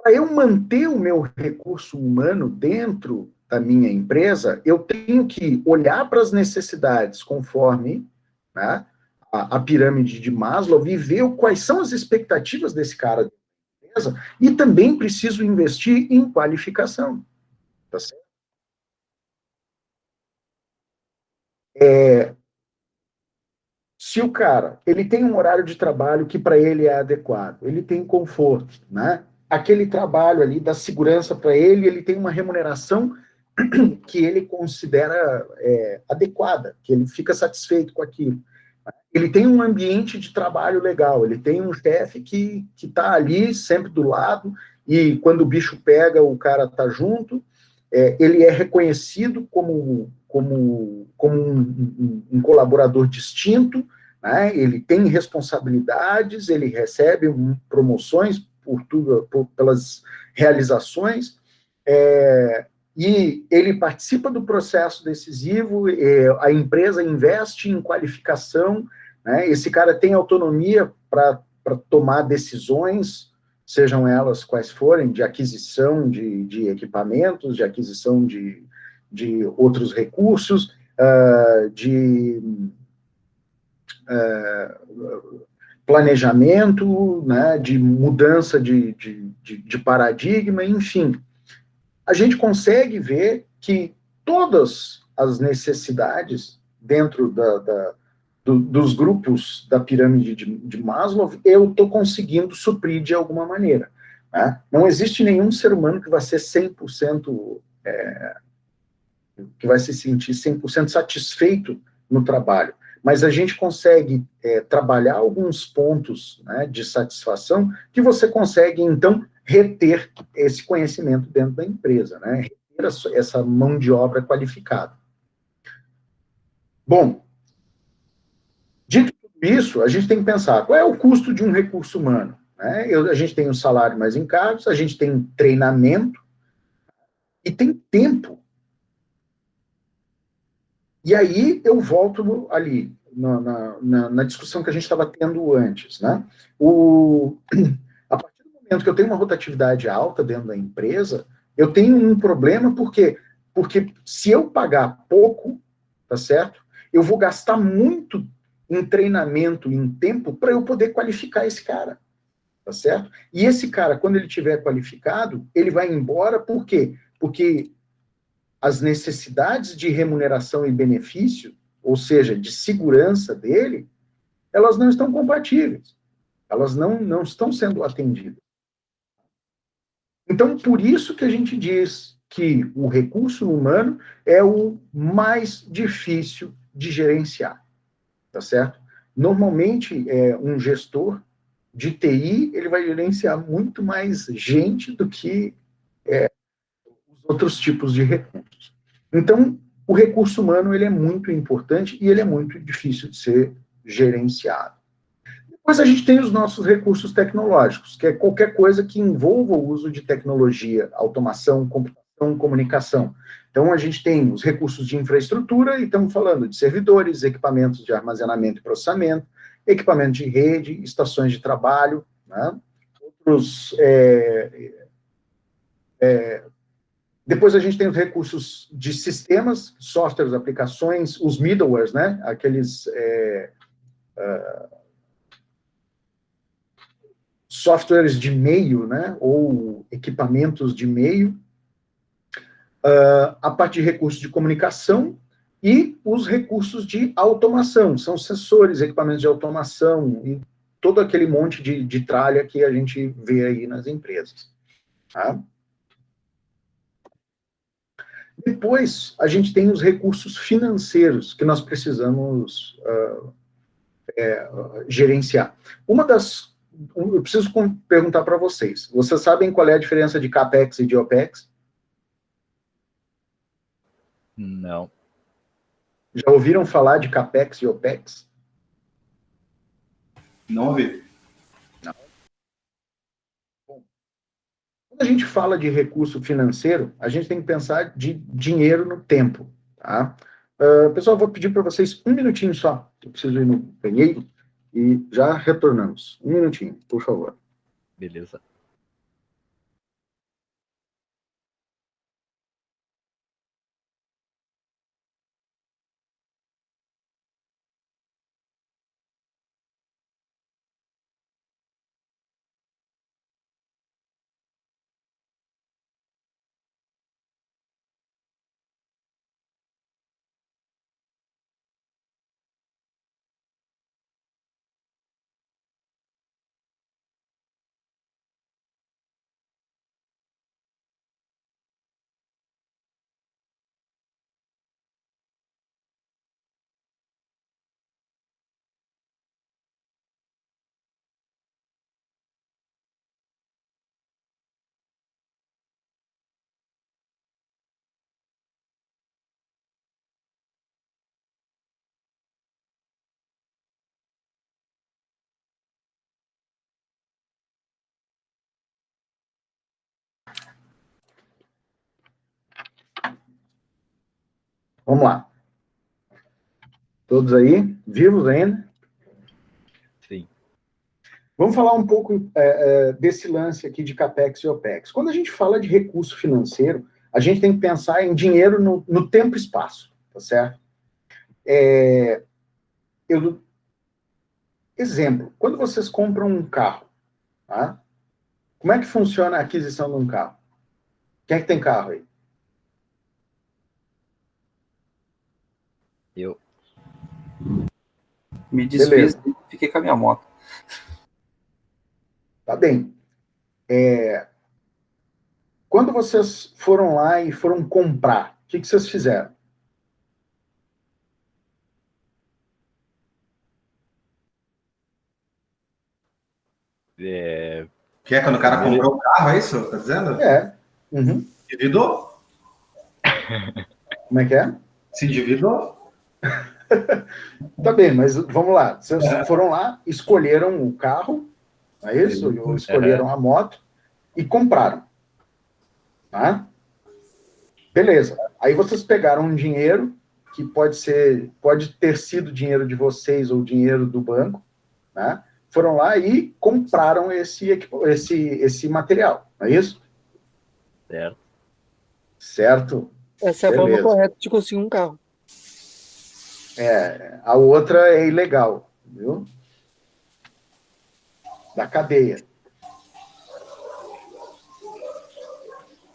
para eu manter o meu recurso humano dentro da minha empresa, eu tenho que olhar para as necessidades conforme, né, a pirâmide de Maslow e ver quais são as expectativas desse cara da empresa, e também preciso investir em qualificação. Tá certo? Se o cara ele tem um horário de trabalho que para ele é adequado, ele tem conforto, né? Aquele trabalho ali da segurança para ele tem uma remuneração que ele considera adequada, que ele fica satisfeito com aquilo. Ele tem um ambiente de trabalho legal, ele tem um chefe que está ali sempre do lado, e quando o bicho pega, o cara está junto, ele é reconhecido como um colaborador distinto, né? Ele tem responsabilidades, ele recebe promoções pelas realizações, e ele participa do processo decisivo, a empresa investe em qualificação, né? Esse cara tem autonomia para tomar decisões, sejam elas quais forem, de aquisição de equipamentos, de aquisição de outros recursos, de planejamento, né, de mudança de paradigma, enfim. A gente consegue ver que todas as necessidades dentro dos grupos da pirâmide de Maslow, eu estou conseguindo suprir de alguma maneira. Né? Não existe nenhum ser humano que vai ser 100%, que vai se sentir 100% satisfeito no trabalho, mas a gente consegue trabalhar alguns pontos, né, de satisfação que você consegue, então, reter esse conhecimento dentro da empresa, né? Reter essa mão de obra qualificada. Bom, dito tudo isso, a gente tem que pensar, qual é o custo de um recurso humano? Né? A gente tem um salário mais encargos, a gente tem treinamento e tem tempo. E aí eu volto ali, na discussão que a gente estava tendo antes, né? A partir do momento que eu tenho uma rotatividade alta dentro da empresa, eu tenho um problema, porque se eu pagar pouco, tá certo? Eu vou gastar muito em treinamento, em tempo, para eu poder qualificar esse cara, tá certo? E esse cara, quando ele tiver qualificado, ele vai embora, por quê? Porque as necessidades de remuneração e benefício, ou seja, de segurança dele, elas não estão compatíveis. Elas não estão sendo atendidas. Então, por isso que a gente diz que o recurso humano é o mais difícil de gerenciar, tá certo? Normalmente, um gestor de TI, ele vai gerenciar muito mais gente do que os outros tipos de recursos. Então, o recurso humano ele é muito importante e ele é muito difícil de ser gerenciado. Depois a gente tem os nossos recursos tecnológicos, que é qualquer coisa que envolva o uso de tecnologia, automação, computação, comunicação. Então, a gente tem os recursos de infraestrutura, e estamos falando de servidores, equipamentos de armazenamento e processamento, equipamento de rede, estações de trabalho, né? Outros... Depois a gente tem os recursos de sistemas, softwares, aplicações, os middlewares, né? Aqueles... softwares de meio, né, ou equipamentos de meio, a parte de recursos de comunicação e os recursos de automação, são sensores, equipamentos de automação e todo aquele monte de tralha que a gente vê aí nas empresas. Tá? Depois, a gente tem os recursos financeiros que nós precisamos gerenciar. Eu preciso perguntar para vocês. Vocês sabem qual é a diferença de CAPEX e de OPEX? Não. Já ouviram falar de CAPEX e OPEX? Não ouvi. Não. Bom, quando a gente fala de recurso financeiro, a gente tem que pensar de dinheiro no tempo. Tá? Pessoal, vou pedir para vocês um minutinho só. Eu preciso ir no banheiro. E já retornamos. Um minutinho, por favor. Beleza. Vamos lá. Todos aí? Vivos ainda? Sim. Vamos falar um pouco desse lance aqui de CAPEX e OPEX. Quando a gente fala de recurso financeiro, a gente tem que pensar em dinheiro no tempo e espaço, tá certo? Exemplo, quando vocês compram um carro, tá? Como é que funciona a aquisição de um carro? Quem é que tem carro aí? Eu. Me desfiz e fiquei com a minha moto. Tá bem. Quando vocês foram lá e foram comprar, o que vocês fizeram? Que é quando o cara comprou o carro, é isso? Tá dizendo? Uhum. Endividou? Como é que é? Se endividou? Tá bem, mas vamos lá. Vocês foram lá, escolheram o carro, não é isso? Ou escolheram a moto e compraram. Tá? Beleza. Aí vocês pegaram um dinheiro, que pode ter sido dinheiro de vocês ou dinheiro do banco, né? Foram lá e compraram esse material, não é isso? Certo. Certo. Essa é a forma correta de conseguir um carro. A outra é ilegal, viu? Da cadeia.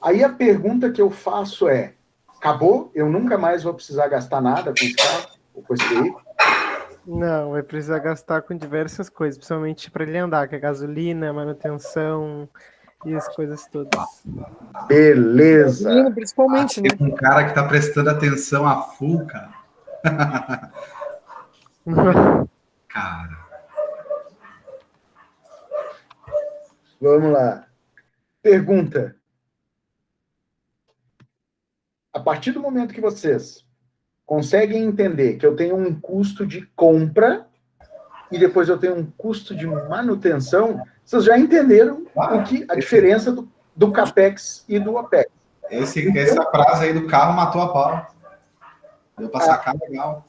Aí a pergunta que eu faço é, acabou? Eu nunca mais vou precisar gastar nada com esse carro? Ou com esse veículo? Não, vai precisar gastar com diversas coisas, principalmente para ele andar, que é gasolina, manutenção e as coisas todas. Beleza. Gasolina, principalmente, né? Tem um cara que tá prestando atenção a full, cara. Cara. Vamos lá. Pergunta. A partir do momento que vocês conseguem entender que eu tenho um custo de compra e depois eu tenho um custo de manutenção, vocês já entenderam a diferença do CAPEX e do OPEX. Essa frase aí do carro matou a pau. Deu pra sacar legal.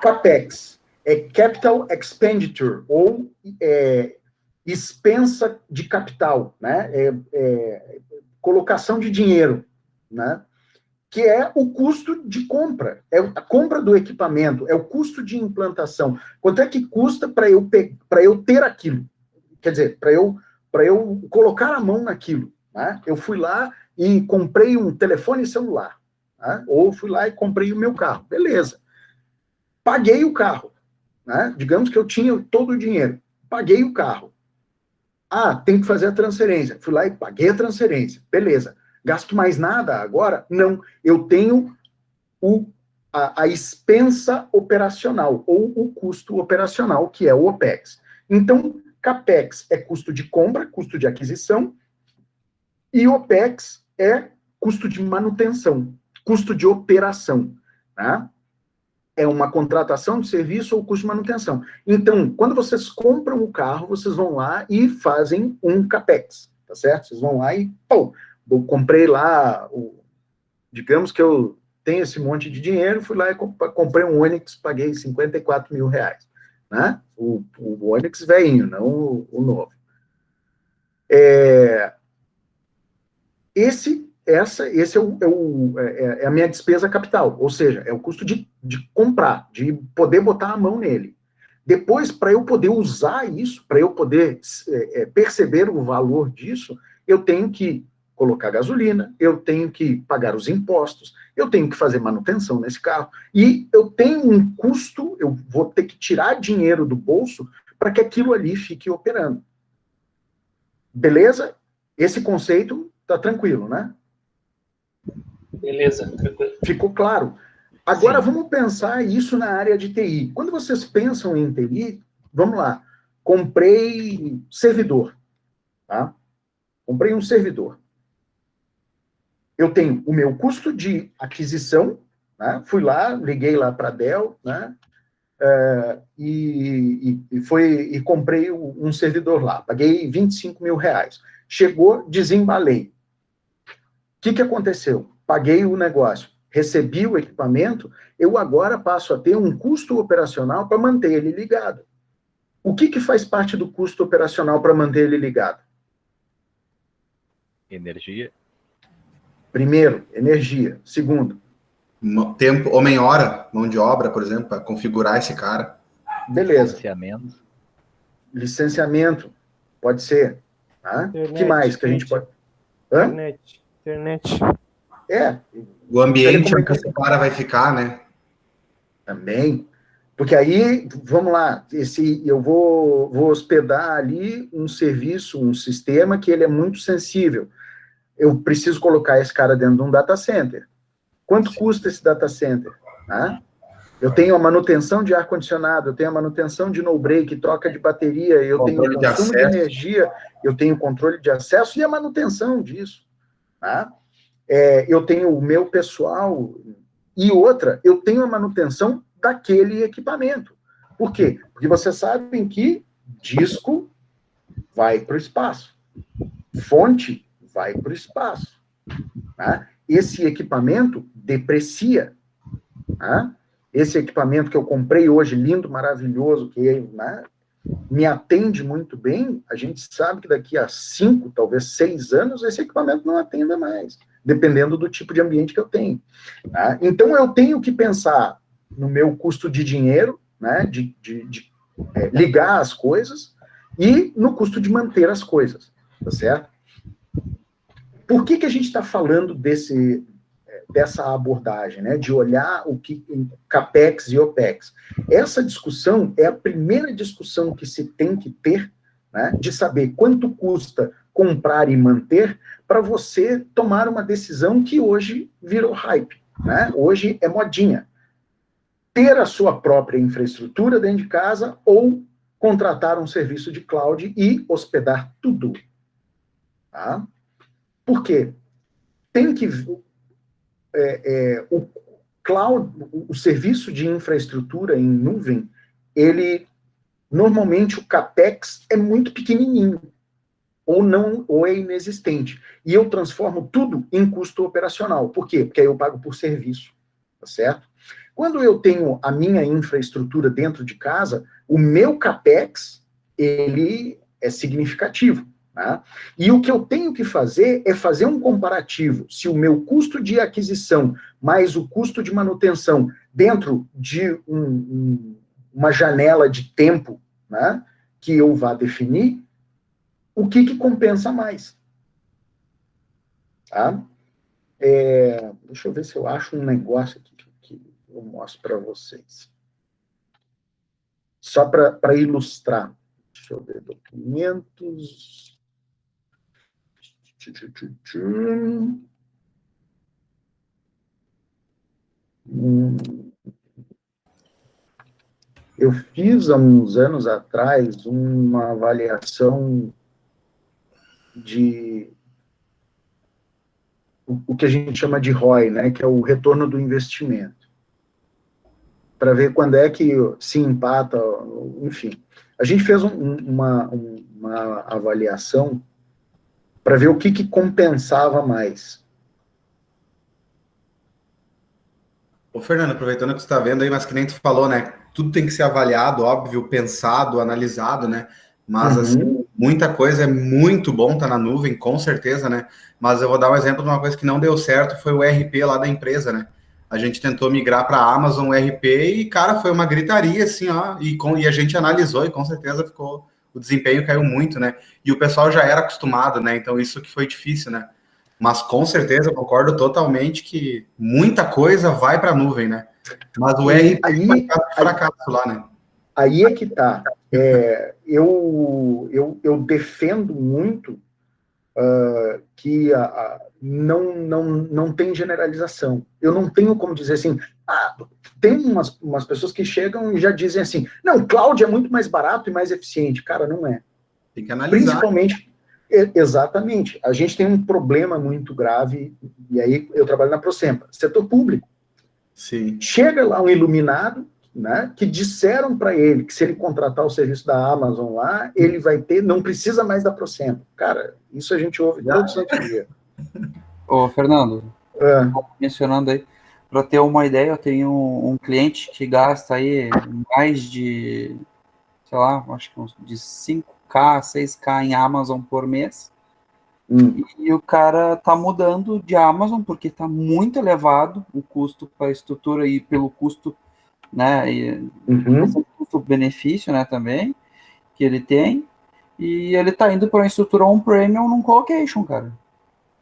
CAPEX é Capital Expenditure, ou expensa de capital, né? Colocação de dinheiro, né? Que é o custo de compra, é a compra do equipamento, é o custo de implantação. Quanto é que custa para eu ter aquilo? Quer dizer, para eu colocar a mão naquilo, né? Eu fui lá e comprei um telefone celular, né? Ou fui lá e comprei o meu carro, beleza. Paguei o carro, né? Digamos que eu tinha todo o dinheiro, paguei o carro. Ah, tem que fazer a transferência. Fui lá e paguei a transferência, beleza. Gasto mais nada agora? Não. Eu tenho a expensa operacional, ou o custo operacional, que é o OPEX. Então, CAPEX é custo de compra, custo de aquisição, e OPEX é custo de manutenção, custo de operação, tá? É uma contratação de serviço ou custo de manutenção. Então, quando vocês compram o carro, vocês vão lá e fazem um CAPEX, tá certo? Vocês vão lá e, pô, eu comprei lá, digamos que eu tenho esse monte de dinheiro, fui lá e comprei um Onix, paguei 54 mil reais, né? O Onix velhinho, não o novo. Esse é a minha despesa capital, ou seja, é o custo de comprar, de poder botar a mão nele. Depois, para eu poder usar isso, para eu poder perceber o valor disso, eu tenho que colocar gasolina, eu tenho que pagar os impostos, eu tenho que fazer manutenção nesse carro, e eu tenho um custo, eu vou ter que tirar dinheiro do bolso para que aquilo ali fique operando. Beleza? Esse conceito tá tranquilo, né? Beleza, tranquilo. Ficou claro. Agora vamos pensar isso na área de TI. Quando vocês pensam em TI, vamos lá, comprei servidor, tá? Comprei um servidor. Eu tenho o meu custo de aquisição, né? Fui lá, liguei lá para a Dell, né? E comprei um servidor lá. Paguei 25 mil reais. Chegou, desembalei. O que aconteceu? Paguei o negócio, recebi o equipamento, eu agora passo a ter um custo operacional para manter ele ligado. O que faz parte do custo operacional para manter ele ligado? Energia. Primeiro, energia. Segundo, tempo, homem-hora, mão de obra, por exemplo, para configurar esse cara. Beleza. Licenciamento. Licenciamento, pode ser. Tá? O que mais que a gente pode... Internet. O ambiente onde esse cara vai ficar, né? Também. Porque aí, vamos lá, eu vou hospedar ali um serviço, um sistema que ele é muito sensível. Eu preciso colocar esse cara dentro de um data center. Quanto custa esse data center? Né? Eu tenho a manutenção de ar-condicionado, eu tenho a manutenção de no-break, troca de bateria, eu tenho o consumo de energia, eu tenho o controle de acesso e a manutenção disso. Tá? Eu tenho o meu pessoal, e outra, eu tenho a manutenção daquele equipamento. Por quê? Porque vocês sabem que disco vai para o espaço, fonte vai para o espaço. Tá? Esse equipamento deprecia. Tá? Esse equipamento que eu comprei hoje, lindo, maravilhoso, que, né, me atende muito bem, a gente sabe que daqui a 5, talvez 6 anos, esse equipamento não atenda mais, dependendo do tipo de ambiente que eu tenho. Tá? Então, eu tenho que pensar no meu custo de dinheiro, né, de ligar as coisas, e no custo de manter as coisas, tá certo? Por que a gente está falando dessa abordagem, né, de olhar o que CAPEX e OPEX? Essa discussão é a primeira discussão que se tem que ter, né, de saber quanto custa comprar e manter para você tomar uma decisão que hoje virou hype, né? Hoje é modinha. Ter a sua própria infraestrutura dentro de casa ou contratar um serviço de cloud e hospedar tudo. Tá? Por quê? Tem que... cloud, o serviço de infraestrutura em nuvem, ele, normalmente, o CAPEX é muito pequenininho, ou é inexistente. E eu transformo tudo em custo operacional. Por quê? Porque aí eu pago por serviço, tá certo? Quando eu tenho a minha infraestrutura dentro de casa, o meu CAPEX, ele é significativo. Tá? E o que eu tenho que fazer é fazer um comparativo. Se o meu custo de aquisição mais o custo de manutenção dentro de uma janela de tempo, né, que eu vá definir, o que compensa mais. Tá? Deixa eu ver se eu acho um negócio aqui que eu mostro para vocês. Só para ilustrar. Deixa eu ver, documentos. Eu fiz há uns anos atrás uma avaliação de o que a gente chama de ROI, né, que é o retorno do investimento, para ver quando é que se empata, enfim. A gente fez uma avaliação para ver o que compensava mais. Ô, Fernando, aproveitando que você está vendo aí, mas que nem tu falou, né? Tudo tem que ser avaliado, óbvio, pensado, analisado, né? Mas, assim, muita coisa é muito bom tá na nuvem, com certeza, né? Mas eu vou dar um exemplo de uma coisa que não deu certo, foi o RP lá da empresa, né? A gente tentou migrar para a Amazon o RP e, cara, foi uma gritaria, assim, ó, e a gente analisou e com certeza o desempenho caiu muito, né? E o pessoal já era acostumado, né? Então, isso que foi difícil, né? Mas com certeza eu concordo totalmente que muita coisa vai para a nuvem, né? Mas o RP foi fracasso lá, né? Aí é que tá. Eu defendo muito que não tem generalização. Eu não tenho como dizer assim, tem umas pessoas que chegam e já dizem assim, não, cloud é muito mais barato e mais eficiente. Cara, não é. Tem que analisar. Principalmente, exatamente. A gente tem um problema muito grave, e aí eu trabalho na Procempa, setor público. Sim. Chega lá um iluminado, né, que disseram para ele que se ele contratar o serviço da Amazon lá, ele vai ter, não precisa mais da Procempa. Cara, isso a gente ouve todo santo dia. Ô, Fernando, mencionando aí, para ter uma ideia, eu tenho um cliente que gasta aí mais de, sei lá, acho que de 5K, 6K em Amazon por mês. E o cara tá mudando de Amazon porque tá muito elevado o custo para a estrutura e pelo custo, né, e custo-benefício, né, também, que ele tem, e ele tá indo para uma estrutura on-premium num colocation, cara,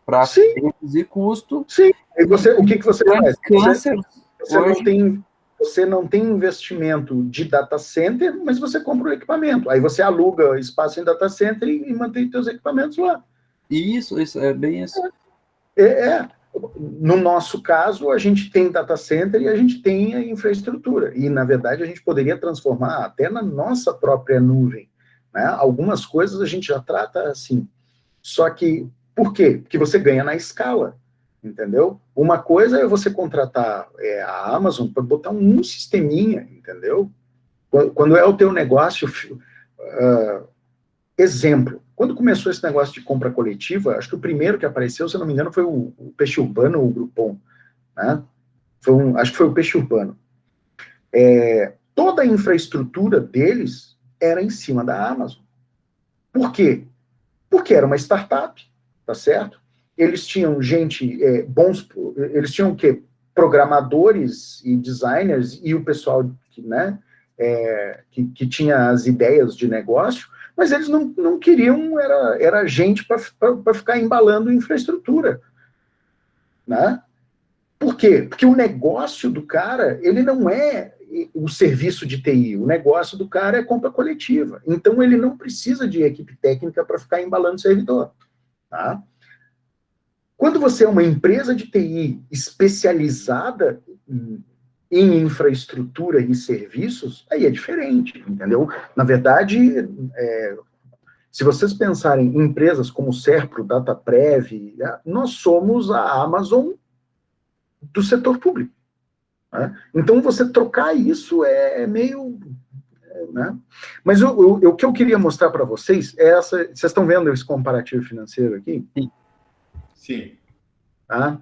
para reduzir custo. Sim, e o que você faz? Câncer, você não tem investimento de data center, mas você compra o equipamento. Aí você aluga espaço em data center e mantém seus equipamentos lá. Isso, é bem isso. No nosso caso, a gente tem data center e a gente tem a infraestrutura. E, na verdade, a gente poderia transformar até na nossa própria nuvem. Né? Algumas coisas a gente já trata assim. Só que, por quê? Porque você ganha na escala. Entendeu? Uma coisa é você contratar a Amazon para botar um sisteminha, entendeu? Quando é o teu negócio... exemplo, quando começou esse negócio de compra coletiva, acho que o primeiro que apareceu, se eu não me engano, foi o Peixe Urbano ou o Groupon, né? Acho que foi o Peixe Urbano. Toda a infraestrutura deles era em cima da Amazon. Por quê? Porque era uma startup, tá certo? Eles tinham eles tinham o quê? Programadores e designers e o pessoal que tinha as ideias de negócio, mas eles não queriam, era gente para ficar embalando infraestrutura. Né? Por quê? Porque o negócio do cara, ele não é o serviço de TI, o negócio do cara é compra coletiva. Então, ele não precisa de equipe técnica para ficar embalando servidor. Tá? Quando você é uma empresa de TI especializada em infraestrutura e serviços, aí é diferente, entendeu? Na verdade, se vocês pensarem em empresas como Serpro, Dataprev, nós somos a Amazon do setor público. Né? Então, você trocar isso é meio... Né? Mas o que eu queria mostrar para vocês é essa... Vocês estão vendo esse comparativo financeiro aqui? Sim. Sim. Tá?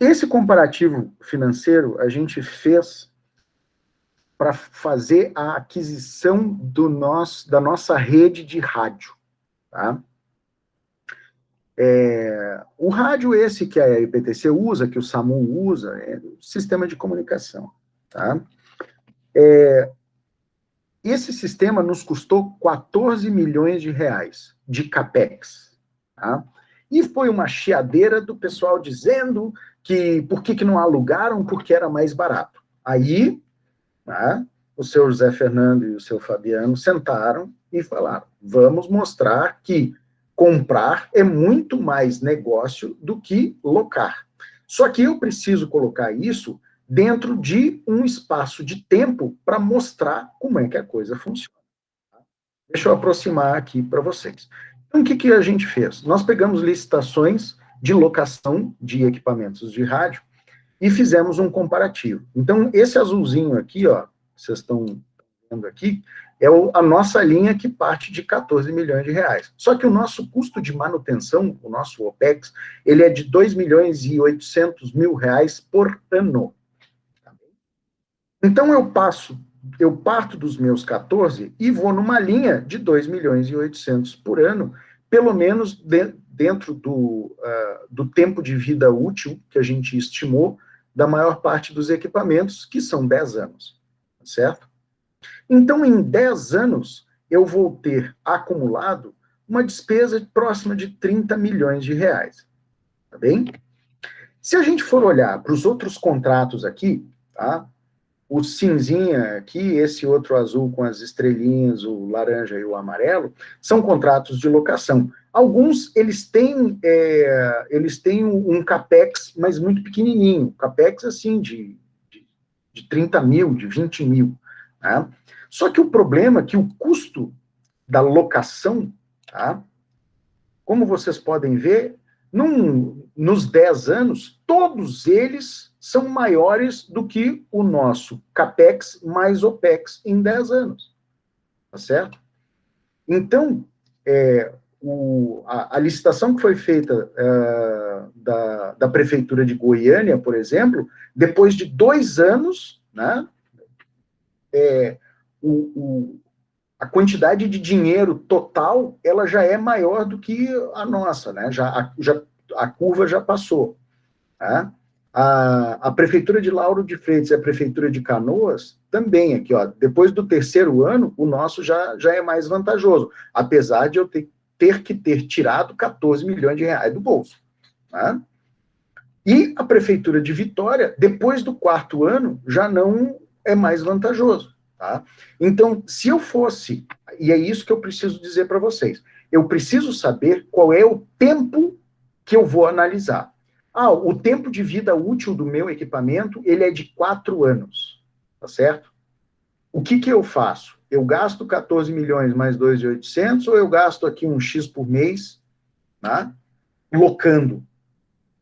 Esse comparativo financeiro a gente fez para fazer a aquisição da nossa rede de rádio. Tá? O rádio esse que a IPTC usa, que o SAMU usa, é um sistema de comunicação. Tá? Esse sistema nos custou 14 milhões de reais de CAPEX. Tá? E foi uma chiadeira do pessoal dizendo que por que não alugaram, porque era mais barato. Aí, tá, o seu José Fernando e o seu Fabiano sentaram e falaram, vamos mostrar que comprar é muito mais negócio do que locar. Só que eu preciso colocar isso dentro de um espaço de tempo para mostrar como é que a coisa funciona. Deixa eu aproximar aqui para vocês. Então, o que a gente fez? Nós pegamos licitações de locação de equipamentos de rádio e fizemos um comparativo. Então, esse azulzinho aqui, ó, vocês estão vendo aqui, é a nossa linha que parte de 14 milhões de reais. Só que o nosso custo de manutenção, o nosso OPEX, ele é de 2 milhões e 800 mil reais por ano. Então, eu parto dos meus 14 e vou numa linha de 2 milhões e 800 por ano, pelo menos dentro do tempo de vida útil que a gente estimou da maior parte dos equipamentos, que são 10 anos, certo? Então, em 10 anos, eu vou ter acumulado uma despesa próxima de 30 milhões de reais, tá bem? Se a gente for olhar para os outros contratos aqui, tá? O cinzinha aqui, esse outro azul com as estrelinhas, o laranja e o amarelo, são contratos de locação. Alguns, eles têm um CAPEX, mas muito pequenininho. CAPEX, assim, de 30 mil, de 20 mil. Tá? Só que o problema é que o custo da locação, tá? Como vocês podem ver, nos 10 anos, todos eles são maiores do que o nosso CAPEX mais OPEX em 10 anos. Tá certo? Então, a licitação que foi feita da Prefeitura de Goiânia, por exemplo, depois de 2 anos, né, a quantidade de dinheiro total, ela já é maior do que a nossa, né? A curva já passou. Tá? A Prefeitura de Lauro de Freitas e a Prefeitura de Canoas também, aqui, ó, depois do 3º ano, o nosso já é mais vantajoso, apesar de eu ter que ter tirado 14 milhões de reais do bolso. Tá? E a Prefeitura de Vitória, depois do 4º ano, já não é mais vantajoso. Tá? Então, se eu fosse, e é isso que eu preciso dizer para vocês, eu preciso saber qual é o tempo que eu vou analisar. O tempo de vida útil do meu equipamento, ele é de 4 anos, tá certo? O que eu faço? Eu gasto 14 milhões mais 2.800 ou eu gasto aqui um X por mês, tá? Locando,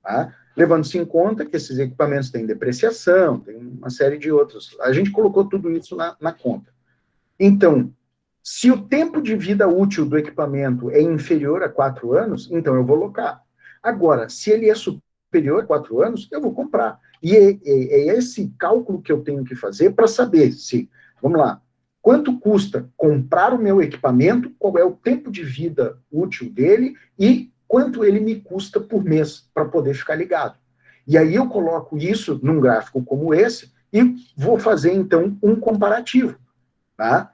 tá? Levando-se em conta que esses equipamentos têm depreciação, tem uma série de outros. A gente colocou tudo isso na conta. Então, se o tempo de vida útil do equipamento é inferior a 4 anos, então eu vou locar. Agora, se ele é superior a 4 anos, eu vou comprar. E é esse cálculo que eu tenho que fazer para saber se, vamos lá, quanto custa comprar o meu equipamento, qual é o tempo de vida útil dele e quanto ele me custa por mês para poder ficar ligado. E aí eu coloco isso num gráfico como esse e vou fazer, então, um comparativo. Tá?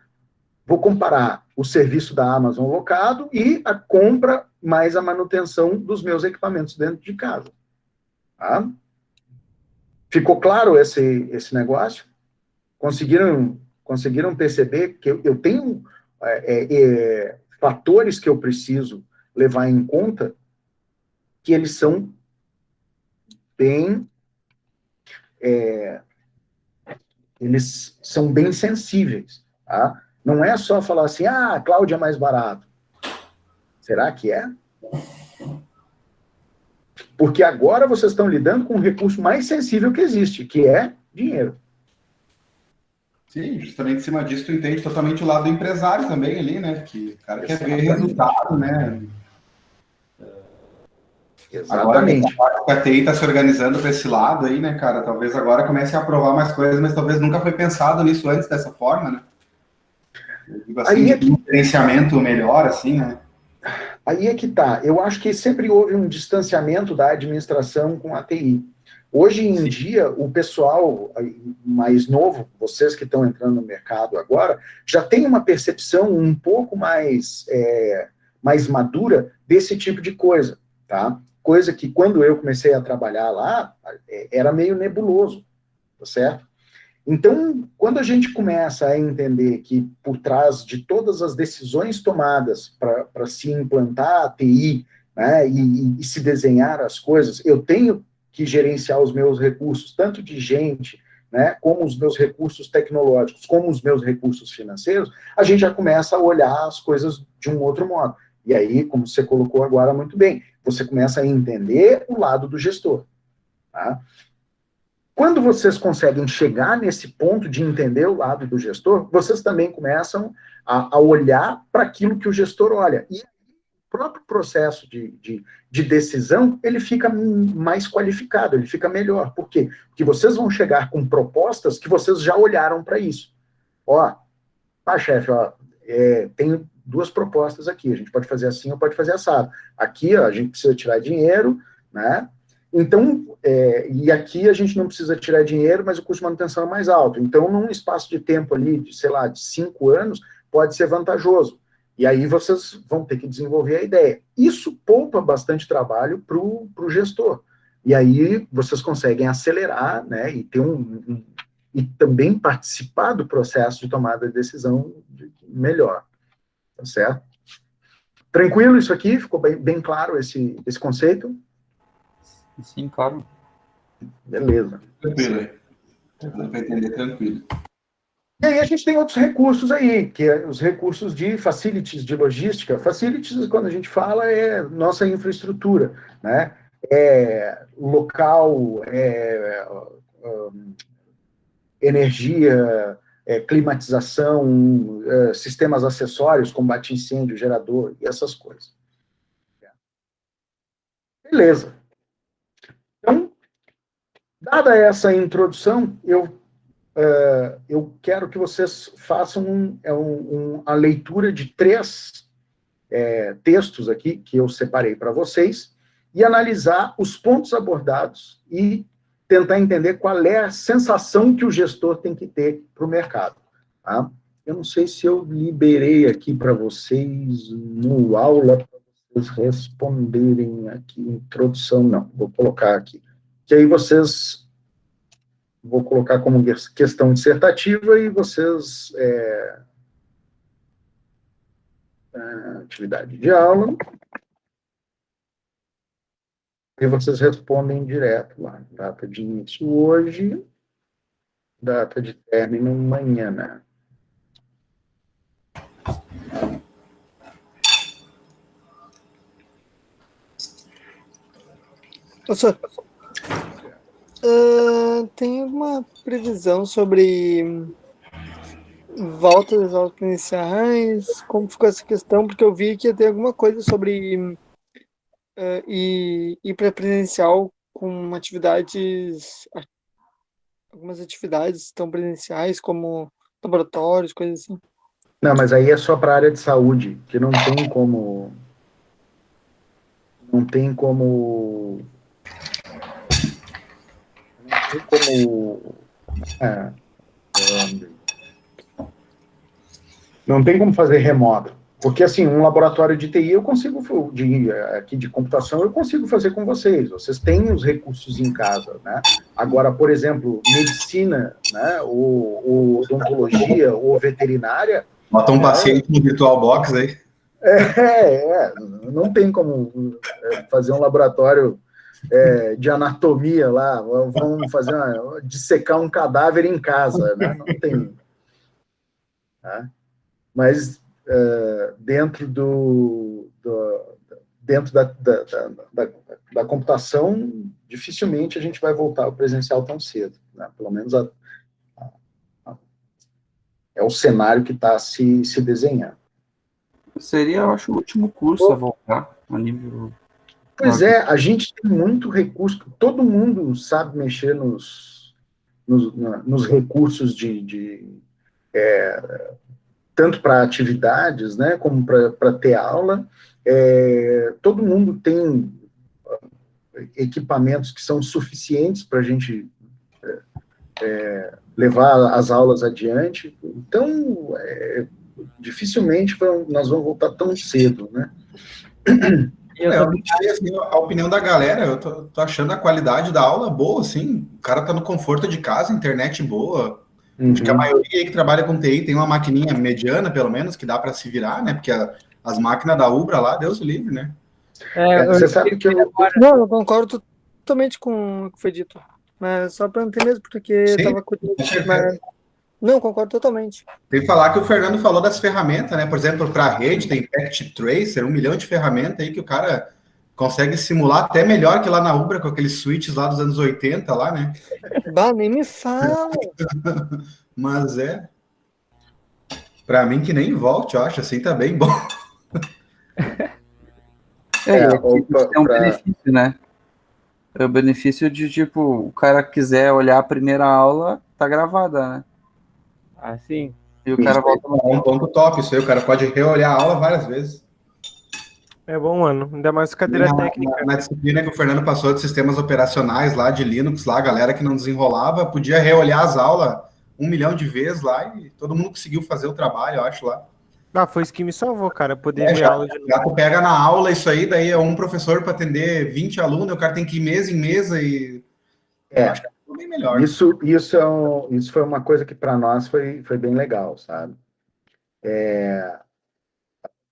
Vou comparar o serviço da Amazon locado e a compra mais a manutenção dos meus equipamentos dentro de casa. Tá? Ficou claro esse negócio? Conseguiram perceber que eu tenho fatores que eu preciso levar em conta que eles são bem eles são bem sensíveis, tá? Não é só falar assim, Cláudia é mais barato. Será que é? Porque agora vocês estão lidando com o recurso mais sensível que existe, que é dinheiro. Sim, justamente em cima disso, tu entende totalmente o lado do empresário também ali, né? Que o cara quer ver Exatamente. resultado, né? Agora que Exatamente. a TI está se organizando para esse lado aí, né, cara? Talvez agora comece a aprovar mais coisas, mas talvez nunca foi pensado nisso antes dessa forma, né? Eu digo assim, Aí é de um gerenciamento melhor, assim, né? Aí é que tá. Eu acho que sempre houve um distanciamento da administração com a TI. Hoje em dia, o pessoal mais novo, vocês que estão entrando no mercado agora, já tem uma percepção um pouco mais, mais madura desse tipo de coisa, tá? Coisa que quando eu comecei a trabalhar lá, era meio nebuloso, tá certo? Então, quando a gente começa a entender que por trás de todas as decisões tomadas para se implantar a TI, né, e se desenhar as coisas, eu tenho que gerenciar os meus recursos, tanto de gente, né, como os meus recursos tecnológicos, como os meus recursos financeiros, a gente já começa a olhar as coisas de um outro modo. E aí, como você colocou agora muito bem, você começa a entender o lado do gestor, tá? Quando vocês conseguem chegar nesse ponto de entender o lado do gestor, vocês também começam a olhar para aquilo que o gestor olha. E o próprio processo de decisão, ele fica mais qualificado, ele fica melhor. Por quê? Porque vocês vão chegar com propostas que vocês já olharam para isso. Ó, chefe, ó, tem duas propostas aqui, a gente pode fazer assim ou pode fazer assado. Aqui, ó, a gente precisa tirar dinheiro, né? Então, e aqui a gente não precisa tirar dinheiro, mas o custo de manutenção é mais alto. Então, num espaço de tempo ali, de, sei lá, de 5 anos, pode ser vantajoso. E aí vocês vão ter que desenvolver a ideia. Isso poupa bastante trabalho para o gestor. E aí vocês conseguem acelerar, né, e ter e também participar do processo de tomada de decisão melhor. Tá certo? Tranquilo isso aqui? Ficou bem claro esse conceito? Sim, claro. Beleza. Tranquilo. Dá para entender tranquilo. E aí a gente tem outros recursos aí, que é os recursos de facilities de logística. Facilities, quando a gente fala, é nossa infraestrutura, né? Local, energia, climatização, sistemas acessórios, combate a incêndio, gerador, e essas coisas. Beleza. Então, dada essa introdução, eu quero que vocês façam a leitura de 3 textos aqui, que eu separei para vocês, e analisar os pontos abordados e tentar entender qual é a sensação que o gestor tem que ter para o mercado. Tá? Eu não sei se eu liberei aqui para vocês no aula, para vocês responderem aqui, introdução, não, vou colocar aqui. Que aí vocês... Vou colocar como questão dissertativa e vocês... atividade de aula. E vocês respondem direto lá. Data de início hoje, data de término amanhã, né? Professor, tem alguma previsão sobre volta das aulas iniciais? Como ficou essa questão? Porque eu vi que ia ter alguma coisa sobre ir para presencial com atividades, algumas atividades estão presenciais, como laboratórios, coisas assim. Não, mas aí é só para a área de saúde, que não tem como... Não tem como... Não tem como fazer remoto. Porque, assim, um laboratório de TI eu consigo, aqui de computação, eu consigo fazer com vocês. Vocês têm os recursos em casa, né? Agora, por exemplo, medicina, né? Ou odontologia, ou veterinária... Bota um paciente no VirtualBox aí. Não tem como fazer um laboratório de anatomia lá, vamos fazer dissecar um cadáver em casa, né? Não tem. Tá? Mas dentro da computação, dificilmente a gente vai voltar ao presencial tão cedo, né? Pelo menos é o cenário que está se desenhando. Seria, eu acho, o último curso a voltar a nível... Pois é, a gente tem muito recurso, todo mundo sabe mexer nos recursos tanto para atividades, né, como para ter aula. Todo mundo tem equipamentos que são suficientes para a gente levar as aulas adiante. Então, dificilmente nós vamos voltar tão cedo, né? Eu não sei, assim, a opinião da galera, eu tô achando a qualidade da aula boa, assim, o cara tá no conforto de casa, internet boa, acho que a maioria aí que trabalha com TI tem uma maquininha mediana, pelo menos, que dá para se virar, né, porque as máquinas da Ubra lá, Deus o livre, né. Você sabe que Não, eu concordo totalmente com o que foi dito, mas só para não ter mesmo, porque eu tava curioso, mas... Não, concordo totalmente. Tem que falar que o Fernando falou das ferramentas, né? Por exemplo, para a rede tem Packet Tracer, 1 milhão de ferramentas aí que o cara consegue simular até melhor que lá na Ubra, com aqueles switches lá dos anos 80 lá, né? Bah, nem me fala. Mas para mim que nem volte, eu acho, assim tá bem bom. É um benefício, né? É o benefício de, tipo, o cara quiser olhar a primeira aula, tá gravada, né? Assim. E o cara volta no um ponto top, isso aí, o cara pode reolhar a aula várias vezes. É bom, mano. Ainda mais cadeira técnica. Na disciplina que o Fernando passou de sistemas operacionais lá, de Linux, lá, a galera que não desenrolava, podia reolhar as aulas 1 milhão de vezes lá e todo mundo conseguiu fazer o trabalho, eu acho, lá. Foi isso que me salvou, cara, poder ver aula de novo. Já tu pega na aula isso aí, daí é um professor para atender 20 alunos, o cara tem que ir mesa em mesa e... acho que é bem melhor. Isso foi uma coisa que para nós foi bem legal, sabe?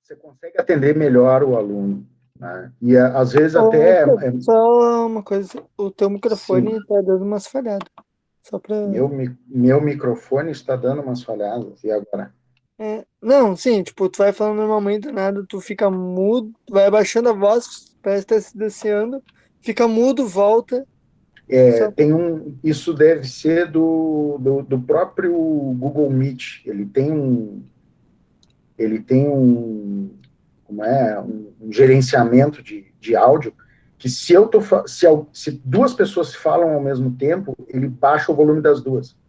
Você consegue atender melhor o aluno, né? E às vezes até... Só uma coisa, o teu microfone está dando umas falhadas. Só para... Meu microfone está dando umas falhadas, e agora? Não, sim, tipo, tu vai falando normalmente, do nada, tu fica mudo, vai abaixando a voz, parece que tá se descendo, fica mudo, volta. Isso deve ser do próprio Google Meet. Ele tem um gerenciamento de áudio que se duas pessoas falam ao mesmo tempo, ele baixa o volume das duas.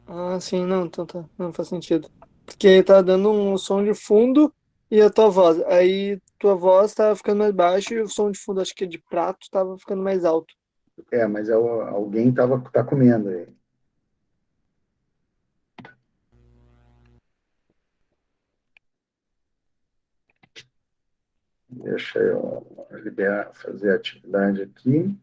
Ah, sim, não, então tá, não faz sentido. Porque tá dando um som de fundo e a tua voz. Aí tua voz tava ficando mais baixa e o som de fundo, acho que de prato, tava ficando mais alto. Mas alguém tá comendo aí. Deixa eu fazer a atividade aqui.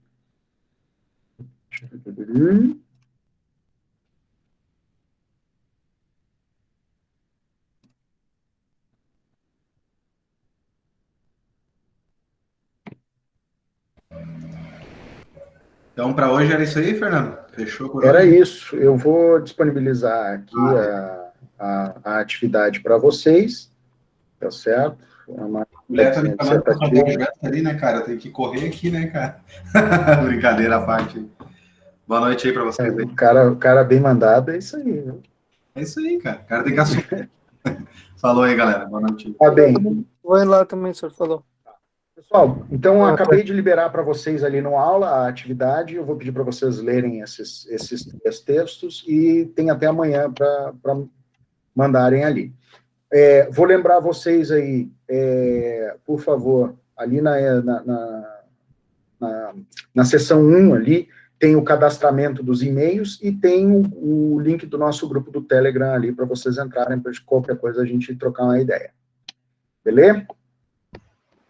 Então, para hoje era isso aí, Fernando? Fechou por hoje? Era isso. Eu vou disponibilizar aqui a atividade para vocês, tá certo? Ali, né, cara? Tem que correr aqui, né, cara? Brincadeira à parte. Boa noite aí para vocês. O cara bem mandado, é isso aí, viu? É isso aí, cara. O cara tem que assumir. Falou aí, galera. Boa noite. Tá bem. Vou ir lá também, o senhor falou. Pessoal, então acabei de liberar para vocês ali no aula a atividade, eu vou pedir para vocês lerem esses 3 textos e tem até amanhã para mandarem ali. Vou lembrar vocês aí, por favor, ali na seção 1 ali, tem o cadastramento dos e-mails e tem o link do nosso grupo do Telegram ali para vocês entrarem, para qualquer coisa a gente trocar uma ideia.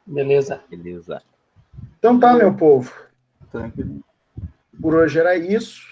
Beleza? Beleza. Então tá, meu povo. Tranquilo. Por hoje era isso.